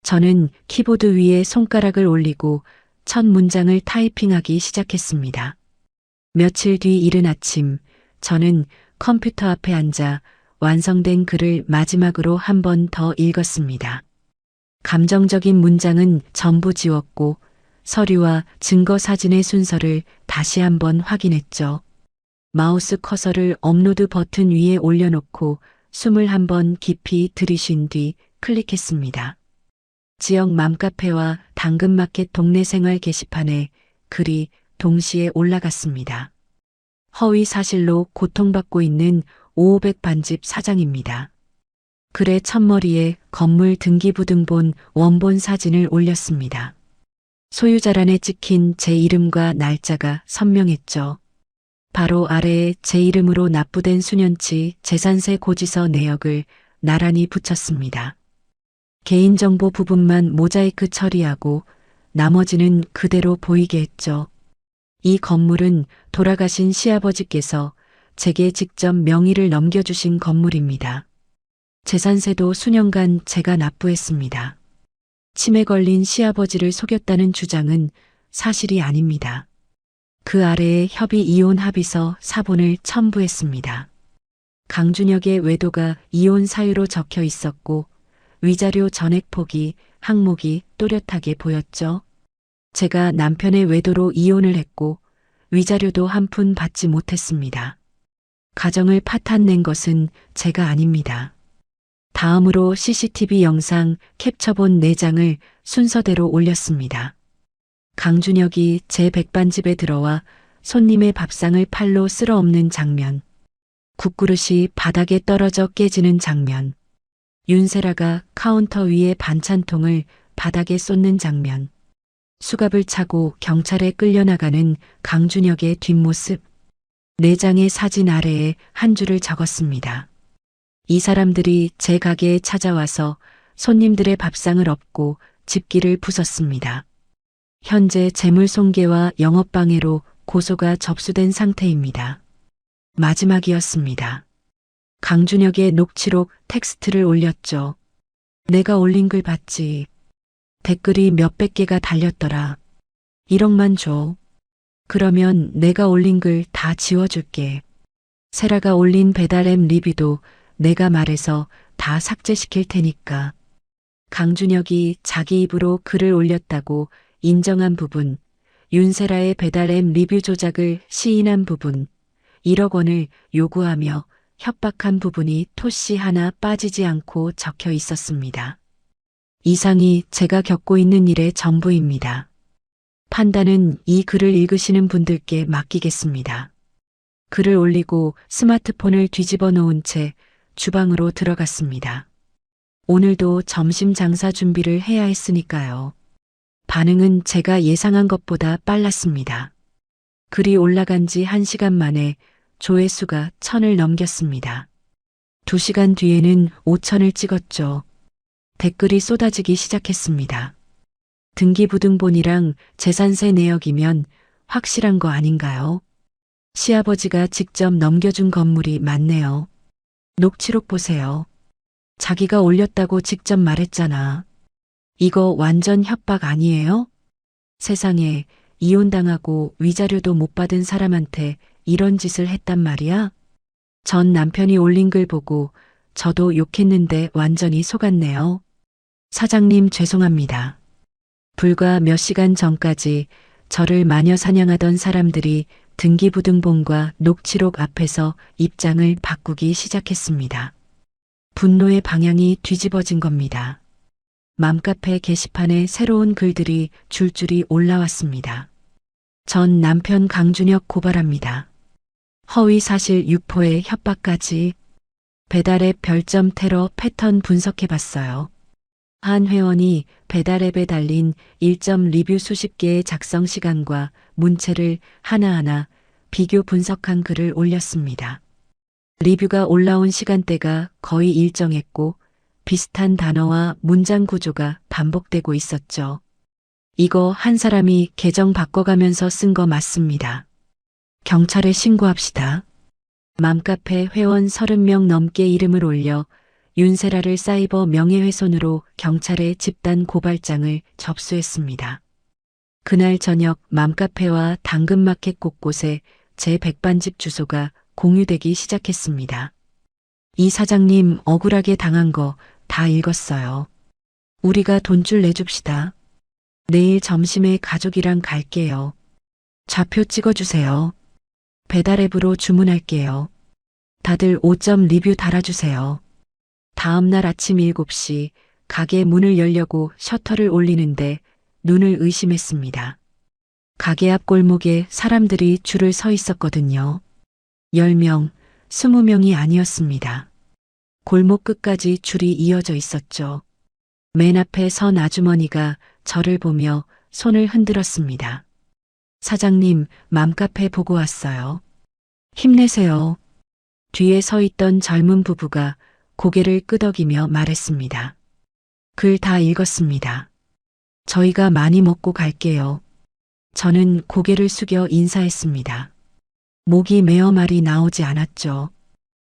저는 키보드 위에 손가락을 올리고 첫 문장을 타이핑하기 시작했습니다. 며칠 뒤 이른 아침, 저는 컴퓨터 앞에 앉아 완성된 글을 마지막으로 한 번 더 읽었습니다. 감정적인 문장은 전부 지웠고 서류와 증거 사진의 순서를 다시 한번 확인했죠. 마우스 커서를 업로드 버튼 위에 올려놓고 숨을 한번 깊이 들이쉰 뒤 클릭했습니다. 지역 맘카페와 당근마켓 동네생활 게시판에 글이 동시에 올라갔습니다. 허위 사실로 고통받고 있는 500 반집 사장입니다. 글의 첫머리에 건물 등기부등본 원본 사진을 올렸습니다. 소유자란에 찍힌 제 이름과 날짜가 선명했죠. 바로 아래에 제 이름으로 납부된 수년치 재산세 고지서 내역을 나란히 붙였습니다. 개인정보 부분만 모자이크 처리하고 나머지는 그대로 보이게 했죠. 이 건물은 돌아가신 시아버지께서 제게 직접 명의를 넘겨주신 건물입니다. 재산세도 수년간 제가 납부했습니다. 치매 걸린 시아버지를 속였다는 주장은 사실이 아닙니다. 그 아래에 협의 이혼 합의서 사본을 첨부했습니다. 강준혁의 외도가 이혼 사유로 적혀 있었고 위자료 전액 포기 항목이 또렷하게 보였죠. 제가 남편의 외도로 이혼을 했고 위자료도 한 푼 받지 못했습니다. 가정을 파탄낸 것은 제가 아닙니다. 다음으로 CCTV 영상 캡처본 4장을 순서대로 올렸습니다. 강준혁이 제 백반집에 들어와 손님의 밥상을 팔로 쓸어엎는 장면, 국그릇이 바닥에 떨어져 깨지는 장면, 윤세라가 카운터 위에 반찬통을 바닥에 쏟는 장면, 수갑을 차고 경찰에 끌려나가는 강준혁의 뒷모습, 4장의 사진 아래에 한 줄을 적었습니다. 이 사람들이 제 가게에 찾아와서 손님들의 밥상을 엎고 집기를 부쉈습니다. 현재 재물손괴와 영업방해로 고소가 접수된 상태입니다. 마지막이었습니다. 강준혁의 녹취록 텍스트를 올렸죠. 내가 올린 글 봤지. 댓글이 몇백 개가 달렸더라. 1억만 줘. 그러면 내가 올린 글 다 지워줄게. 세라가 올린 배달앱 리뷰도 내가 말해서 다 삭제시킬 테니까. 강준혁이 자기 입으로 글을 올렸다고 인정한 부분, 윤세라의 배달앱 리뷰 조작을 시인한 부분, 1억 원을 요구하며 협박한 부분이 토씨 하나 빠지지 않고 적혀 있었습니다. 이상이 제가 겪고 있는 일의 전부입니다. 판단은 이 글을 읽으시는 분들께 맡기겠습니다. 글을 올리고 스마트폰을 뒤집어 놓은 채 주방으로 들어갔습니다. 오늘도 점심 장사 준비를 해야 했으니까요. 반응은 제가 예상한 것보다 빨랐습니다. 글이 올라간 지 1시간 만에 조회수가 1000을 넘겼습니다. 2시간 뒤에는 5000을 찍었죠. 댓글이 쏟아지기 시작했습니다. 등기부등본이랑 재산세 내역이면 확실한 거 아닌가요? 시아버지가 직접 넘겨준 건물이 맞네요. 녹취록 보세요. 자기가 올렸다고 직접 말했잖아. 이거 완전 협박 아니에요? 세상에 이혼당하고 위자료도 못 받은 사람한테 이런 짓을 했단 말이야? 전 남편이 올린 글 보고 저도 욕했는데 완전히 속았네요. 사장님 죄송합니다. 불과 몇 시간 전까지 저를 마녀 사냥하던 사람들이 등기부등본과 녹취록 앞에서 입장을 바꾸기 시작했습니다. 분노의 방향이 뒤집어진 겁니다. 맘카페 게시판에 새로운 글들이 줄줄이 올라왔습니다. 전 남편 강준혁 고발합니다. 허위 사실 유포에 협박까지. 배달앱 별점 테러 패턴 분석해봤어요. 한 회원이 배달앱에 달린 1점 리뷰 수십 개의 작성 시간과 문체를 하나하나 비교 분석한 글을 올렸습니다. 리뷰가 올라온 시간대가 거의 일정했고 비슷한 단어와 문장 구조가 반복되고 있었죠. 이거 한 사람이 계정 바꿔가면서 쓴 거 맞습니다. 경찰에 신고합시다. 맘카페 회원 30명 넘게 이름을 올려 윤세라를 사이버 명예훼손으로 경찰에 집단 고발장을 접수했습니다. 그날 저녁 맘카페와 당근마켓 곳곳에 제 백반집 주소가 공유되기 시작했습니다. 이 사장님 억울하게 당한 거 다 읽었어요. 우리가 돈줄 내줍시다. 내일 점심에 가족이랑 갈게요. 좌표 찍어주세요. 배달앱으로 주문할게요. 다들 5점 리뷰 달아주세요. 다음날 아침 7시 가게 문을 열려고 셔터를 올리는데 눈을 의심했습니다. 가게 앞 골목에 사람들이 줄을 서 있었거든요. 10명, 20명이 아니었습니다. 골목 끝까지 줄이 이어져 있었죠. 맨 앞에 선 아주머니가 저를 보며 손을 흔들었습니다. 사장님, 맘카페 보고 왔어요. 힘내세요. 뒤에 서 있던 젊은 부부가 고개를 끄덕이며 말했습니다. 글 다 읽었습니다. 저희가 많이 먹고 갈게요. 저는 고개를 숙여 인사했습니다. 목이 메어 말이 나오지 않았죠.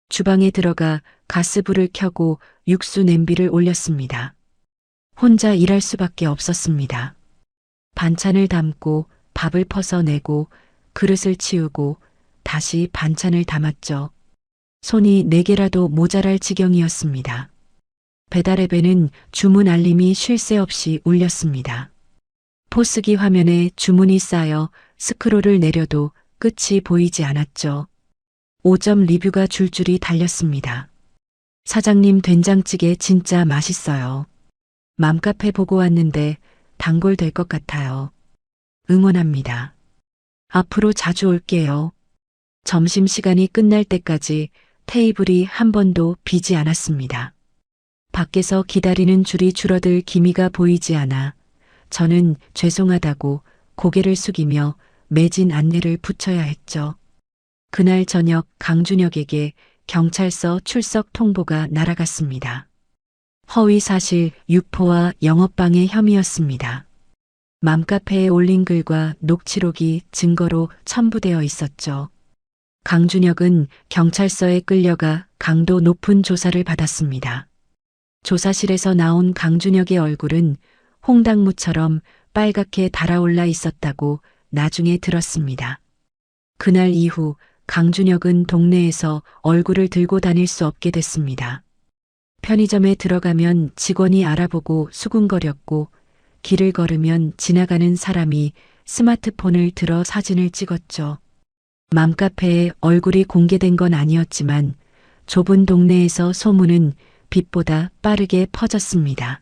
주방에 들어가 가스불을 켜고 육수 냄비를 올렸습니다. 혼자 일할 수밖에 없었습니다. 반찬을 담고 밥을 퍼서 내고 그릇을 치우고 다시 반찬을 담았죠. 손이 4개라도 모자랄 지경이었습니다. 배달앱에는 주문 알림이 쉴 새 없이 울렸습니다. 포스기 화면에 주문이 쌓여 스크롤을 내려도 끝이 보이지 않았죠. 5점 리뷰가 줄줄이 달렸습니다. 사장님 된장찌개 진짜 맛있어요. 맘카페 보고 왔는데 단골 될 것 같아요. 응원합니다. 앞으로 자주 올게요. 점심시간이 끝날 때까지 테이블이 한 번도 비지 않았습니다. 밖에서 기다리는 줄이 줄어들 기미가 보이지 않아 저는 죄송하다고 고개를 숙이며 매진 안내를 붙여야 했죠. 그날 저녁 강준혁에게 경찰서 출석 통보가 날아갔습니다. 허위 사실 유포와 영업방해 혐의였습니다. 맘카페에 올린 글과 녹취록이 증거로 첨부되어 있었죠. 강준혁은 경찰서에 끌려가 강도 높은 조사를 받았습니다. 조사실에서 나온 강준혁의 얼굴은 홍당무처럼 빨갛게 달아올라 있었다고 나중에 들었습니다. 그날 이후 강준혁은 동네에서 얼굴을 들고 다닐 수 없게 됐습니다. 편의점에 들어가면 직원이 알아보고 수군거렸고 길을 걸으면 지나가는 사람이 스마트폰을 들어 사진을 찍었죠. 맘카페에 얼굴이 공개된 건 아니었지만 좁은 동네에서 소문은 빛보다 빠르게 퍼졌습니다.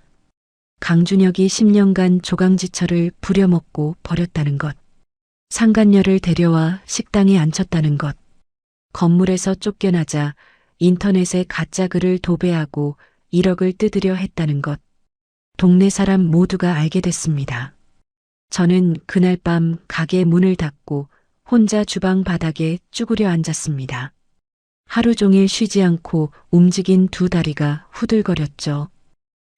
강준혁이 10년간 조강지처를 부려먹고 버렸다는 것. 상간녀를 데려와 식당에 앉혔다는 것. 건물에서 쫓겨나자 인터넷에 가짜 글을 도배하고 1억을 뜯으려 했다는 것. 동네 사람 모두가 알게 됐습니다. 저는 그날 밤 가게 문을 닫고 혼자 주방 바닥에 쭈그려 앉았습니다. 하루 종일 쉬지 않고 움직인 2 다리가 후들거렸죠.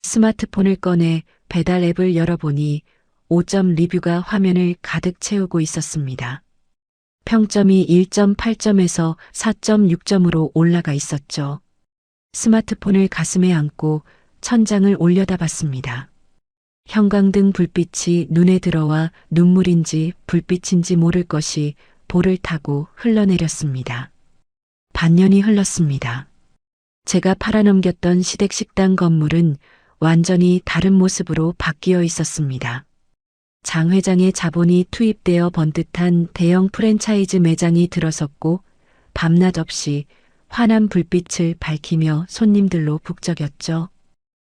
스마트폰을 꺼내 배달 앱을 열어보니 5점 리뷰가 화면을 가득 채우고 있었습니다. 평점이 1.8점에서 4.6점으로 올라가 있었죠. 스마트폰을 가슴에 안고 천장을 올려다봤습니다. 형광등 불빛이 눈에 들어와 눈물인지 불빛인지 모를 것이 볼을 타고 흘러내렸습니다. 반년이 흘렀습니다. 제가 팔아넘겼던 시댁식당 건물은 완전히 다른 모습으로 바뀌어 있었습니다. 장 회장의 자본이 투입되어 번듯한 대형 프랜차이즈 매장이 들어섰고 밤낮 없이 환한 불빛을 밝히며 손님들로 북적였죠.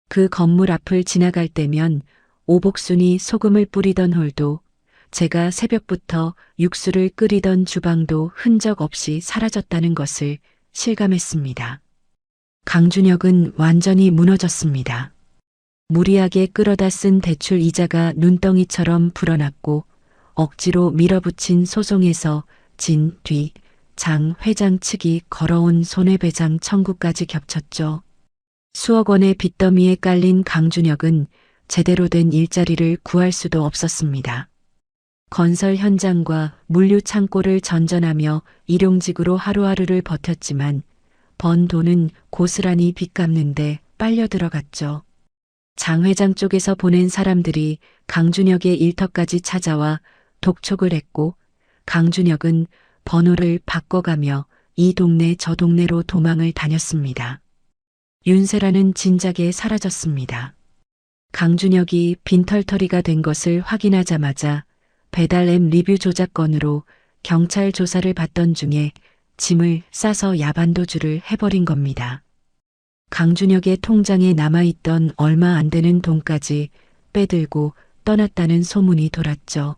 그 건물 앞을 지나갈 때면 오복순이 소금을 뿌리던 홀도 제가 새벽부터 육수를 끓이던 주방도 흔적 없이 사라졌다는 것을 실감했습니다. 강준혁은 완전히 무너졌습니다. 무리하게 끌어다 쓴 대출 이자가 눈덩이처럼 불어났고 억지로 밀어붙인 소송에서 진, 뒤, 장 회장 측이 걸어온 손해배상 청구까지 겹쳤죠. 수억 원의 빚더미에 깔린 강준혁은 제대로 된 일자리를 구할 수도 없었습니다. 건설 현장과 물류 창고를 전전하며 일용직으로 하루하루를 버텼지만 번 돈은 고스란히 빚 갚는데 빨려 들어갔죠. 장 회장 쪽에서 보낸 사람들이 강준혁의 일터까지 찾아와 독촉을 했고 강준혁은 번호를 바꿔가며 이 동네 저 동네로 도망을 다녔습니다. 윤세라는 진작에 사라졌습니다. 강준혁이 빈털터리가 된 것을 확인하자마자 배달앱 리뷰 조작 건으로 경찰 조사를 받던 중에 짐을 싸서 야반도주를 해버린 겁니다. 강준혁의 통장에 남아있던 얼마 안 되는 돈까지 빼들고 떠났다는 소문이 돌았죠.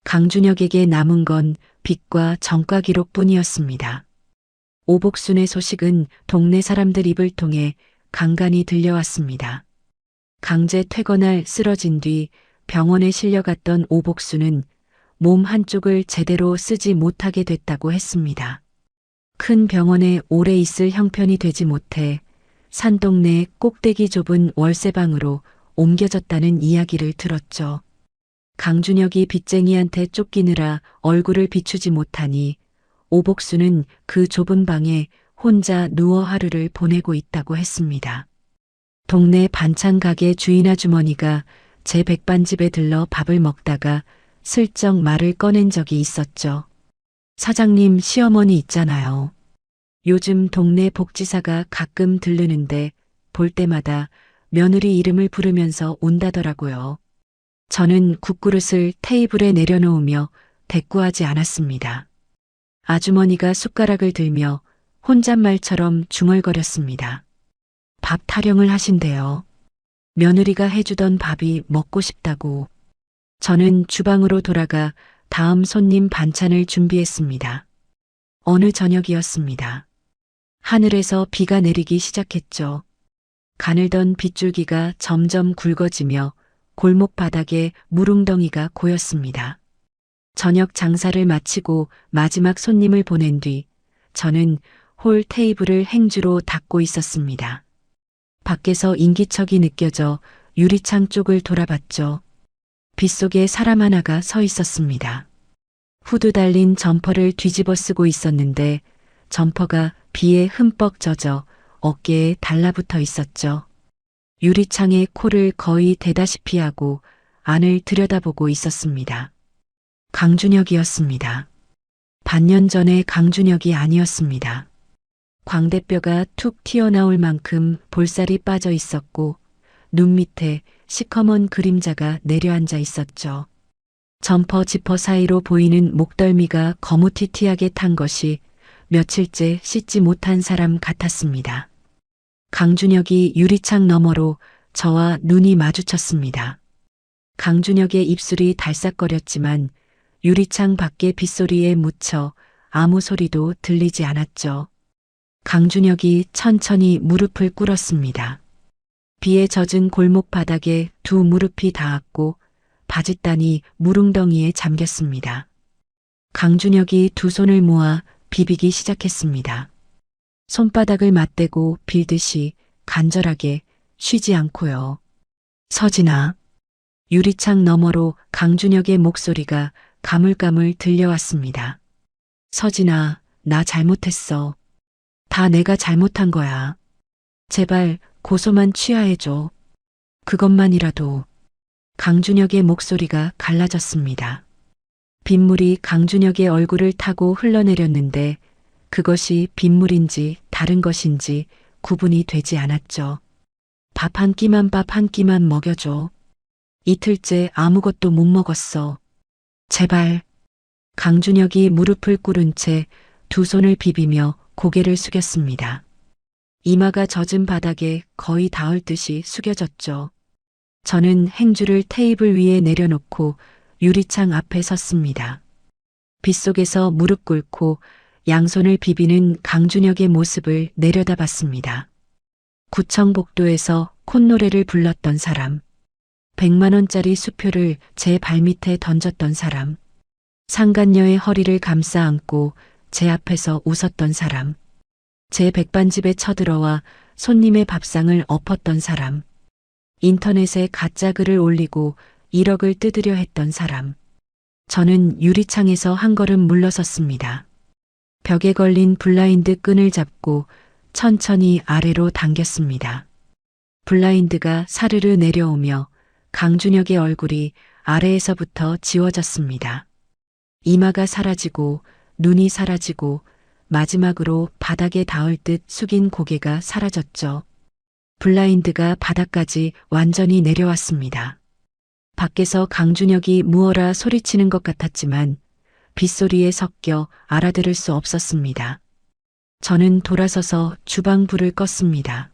강준혁에게 남은 건 빚과 정가 기록뿐이었습니다. 오복순의 소식은 동네 사람들 입을 통해 간간히 들려왔습니다. 강제 퇴거날 쓰러진 뒤 병원에 실려갔던 오복순은 몸 한쪽을 제대로 쓰지 못하게 됐다고 했습니다. 큰 병원에 오래 있을 형편이 되지 못해 산동네 꼭대기 좁은 월세방으로 옮겨졌다는 이야기를 들었죠. 강준혁이 빚쟁이한테 쫓기느라 얼굴을 비추지 못하니 오복수는 그 좁은 방에 혼자 누워 하루를 보내고 있다고 했습니다. 동네 반찬 가게 주인 아주머니가 제 백반집에 들러 밥을 먹다가 슬쩍 말을 꺼낸 적이 있었죠. 사장님 시어머니 있잖아요. 요즘 동네 복지사가 가끔 들르는데 볼 때마다 며느리 이름을 부르면서 온다더라고요. 저는 국그릇을 테이블에 내려놓으며 대꾸하지 않았습니다. 아주머니가 숟가락을 들며 혼잣말처럼 중얼거렸습니다. 밥 타령을 하신대요. 며느리가 해주던 밥이 먹고 싶다고. 저는 주방으로 돌아가 다음 손님 반찬을 준비했습니다. 어느 저녁이었습니다. 하늘에서 비가 내리기 시작했죠. 가늘던 빗줄기가 점점 굵어지며 골목 바닥에 물웅덩이가 고였습니다. 저녁 장사를 마치고 마지막 손님을 보낸 뒤 저는 홀 테이블을 행주로 닦고 있었습니다. 밖에서 인기척이 느껴져 유리창 쪽을 돌아봤죠. 빗속에 사람 하나가 서 있었습니다. 후드 달린 점퍼를 뒤집어 쓰고 있었는데 점퍼가 비에 흠뻑 젖어 어깨에 달라붙어 있었죠. 유리창에 코를 거의 대다시피 하고 안을 들여다보고 있었습니다. 강준혁이었습니다. 반년 전의 강준혁이 아니었습니다. 광대뼈가 툭 튀어나올 만큼 볼살이 빠져 있었고 눈 밑에 시커먼 그림자가 내려앉아 있었죠. 점퍼 지퍼 사이로 보이는 목덜미가 거무튀튀하게 탄 것이 며칠째 씻지 못한 사람 같았습니다. 강준혁이 유리창 너머로 저와 눈이 마주쳤습니다. 강준혁의 입술이 달싹거렸지만 유리창 밖의 빗소리에 묻혀 아무 소리도 들리지 않았죠. 강준혁이 천천히 무릎을 꿇었습니다. 비에 젖은 골목 바닥에 두 무릎이 닿았고 바짓단이 물웅덩이에 잠겼습니다. 강준혁이 두 손을 모아 비비기 시작했습니다. 손바닥을 맞대고 빌듯이 간절하게 쉬지 않고요. 서진아. 유리창 너머로 강준혁의 목소리가 가물가물 들려왔습니다. 서진아, 나 잘못했어. 다 내가 잘못한 거야. 제발 고소만 취하해줘. 그것만이라도. 강준혁의 목소리가 갈라졌습니다. 빗물이 강준혁의 얼굴을 타고 흘러내렸는데 그것이 빗물인지 다른 것인지 구분이 되지 않았죠. 밥 한 끼만 먹여줘. 이틀째 아무것도 못 먹었어. 제발. 강준혁이 무릎을 꿇은 채 두 손을 비비며 고개를 숙였습니다. 이마가 젖은 바닥에 거의 닿을 듯이 숙여졌죠. 저는 행주를 테이블 위에 내려놓고 유리창 앞에 섰습니다. 빗속에서 무릎 꿇고 양손을 비비는 강준혁의 모습을 내려다봤습니다. 구청 복도에서 콧노래를 불렀던 사람, 100만 원짜리 수표를 제 발밑에 던졌던 사람, 상간녀의 허리를 감싸 안고 제 앞에서 웃었던 사람, 제 백반집에 쳐들어와 손님의 밥상을 엎었던 사람, 인터넷에 가짜 글을 올리고 1억을 뜯으려 했던 사람. 저는 유리창에서 한 걸음 물러섰습니다. 벽에 걸린 블라인드 끈을 잡고 천천히 아래로 당겼습니다. 블라인드가 사르르 내려오며 강준혁의 얼굴이 아래에서부터 지워졌습니다. 이마가 사라지고 눈이 사라지고 마지막으로 바닥에 닿을 듯 숙인 고개가 사라졌죠. 블라인드가 바닥까지 완전히 내려왔습니다. 밖에서 강준혁이 무어라 소리치는 것 같았지만 빗소리에 섞여 알아들을 수 없었습니다. 저는 돌아서서 주방 불을 껐습니다.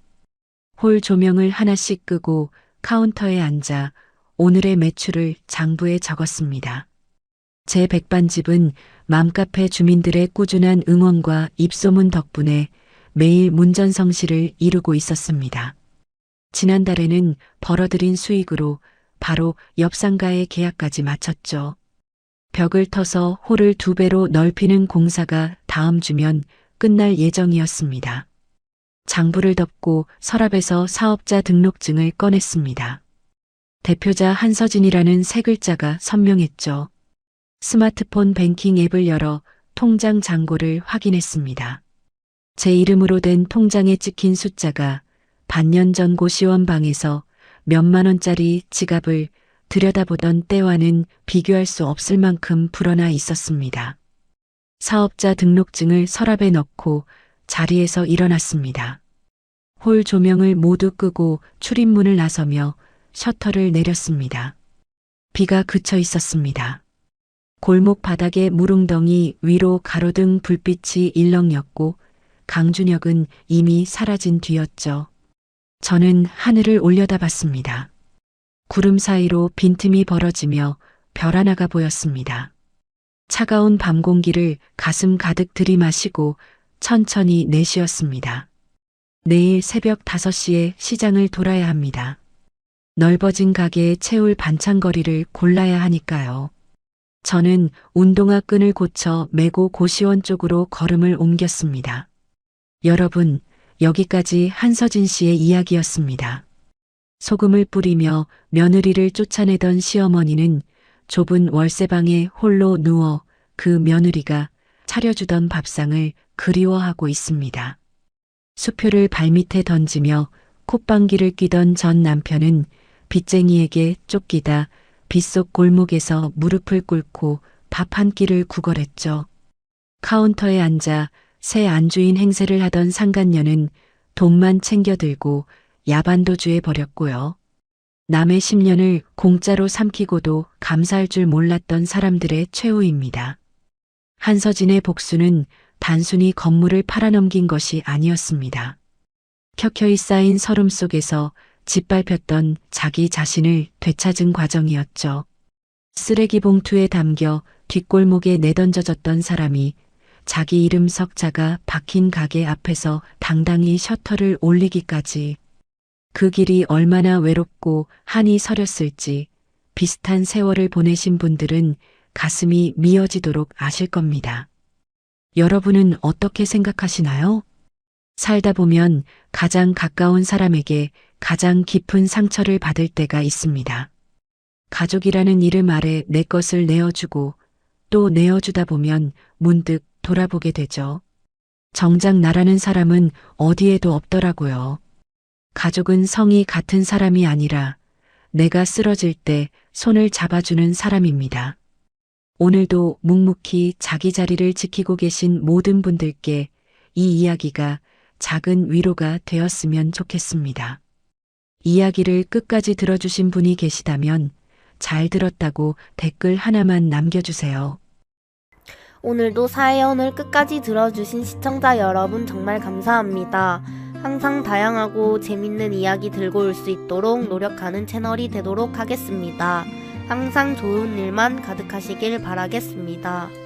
홀 조명을 하나씩 끄고 카운터에 앉아 오늘의 매출을 장부에 적었습니다. 제 백반집은 맘카페 주민들의 꾸준한 응원과 입소문 덕분에 매일 문전성시를 이루고 있었습니다. 지난달에는 벌어들인 수익으로 바로 옆 상가의 계약까지 마쳤죠. 벽을 터서 홀을 2배로 넓히는 공사가 다음 주면 끝날 예정이었습니다. 장부를 덮고 서랍에서 사업자 등록증을 꺼냈습니다. 대표자 한서진이라는 세 글자가 선명했죠. 스마트폰 뱅킹 앱을 열어 통장 잔고를 확인했습니다. 제 이름으로 된 통장에 찍힌 숫자가 반년 전 고시원 방에서 몇만 원짜리 지갑을 들여다보던 때와는 비교할 수 없을 만큼 불어나 있었습니다. 사업자 등록증을 서랍에 넣고 자리에서 일어났습니다. 홀 조명을 모두 끄고 출입문을 나서며 셔터를 내렸습니다. 비가 그쳐 있었습니다. 골목 바닥에 물웅덩이 위로 가로등 불빛이 일렁였고 강준혁은 이미 사라진 뒤였죠. 저는 하늘을 올려다봤습니다. 구름 사이로 빈틈이 벌어지며 별 하나가 보였습니다. 차가운 밤 공기를 가슴 가득 들이마시고 천천히 내쉬었습니다. 내일 새벽 5시에 시장을 돌아야 합니다. 넓어진 가게에 채울 반찬거리를 골라야 하니까요. 저는 운동화 끈을 고쳐 메고 고시원 쪽으로 걸음을 옮겼습니다. 여러분, 여기까지 한서진 씨의 이야기였습니다. 소금을 뿌리며 며느리를 쫓아내던 시어머니는 좁은 월세방에 홀로 누워 그 며느리가 차려주던 밥상을 그리워하고 있습니다. 수표를 발밑에 던지며 콧방귀를 뀌던 전 남편은 빚쟁이에게 쫓기다 빗속 골목에서 무릎을 꿇고 밥 한 끼를 구걸했죠. 카운터에 앉아 새 안주인 행세를 하던 상간녀는 돈만 챙겨들고 야반도주에 버렸고요. 남의 10년을 공짜로 삼키고도 감사할 줄 몰랐던 사람들의 최후입니다. 한서진의 복수는 단순히 건물을 팔아넘긴 것이 아니었습니다. 켜켜이 쌓인 서름 속에서 짓밟혔던 자기 자신을 되찾은 과정이었죠. 쓰레기 봉투에 담겨 뒷골목에 내던져졌던 사람이 자기 이름 석자가 박힌 가게 앞에서 당당히 셔터를 올리기까지 그 길이 얼마나 외롭고 한이 서렸을지 비슷한 세월을 보내신 분들은 가슴이 미어지도록 아실 겁니다. 여러분은 어떻게 생각하시나요? 살다 보면 가장 가까운 사람에게 가장 깊은 상처를 받을 때가 있습니다. 가족이라는 이름 아래 내 것을 내어주고 또 내어주다 보면 문득 돌아보게 되죠. 정작 나라는 사람은 어디에도 없더라고요. 가족은 성이 같은 사람이 아니라 내가 쓰러질 때 손을 잡아주는 사람입니다. 오늘도 묵묵히 자기 자리를 지키고 계신 모든 분들께 이 이야기가 작은 위로가 되었으면 좋겠습니다. 이야기를 끝까지 들어주신 분이 계시다면 잘 들었다고 댓글 하나만 남겨주세요. 오늘도 사연을 끝까지 들어주신 시청자 여러분 정말 감사합니다. 항상 다양하고 재밌는 이야기 들고 올 수 있도록 노력하는 채널이 되도록 하겠습니다. 항상 좋은 일만 가득하시길 바라겠습니다.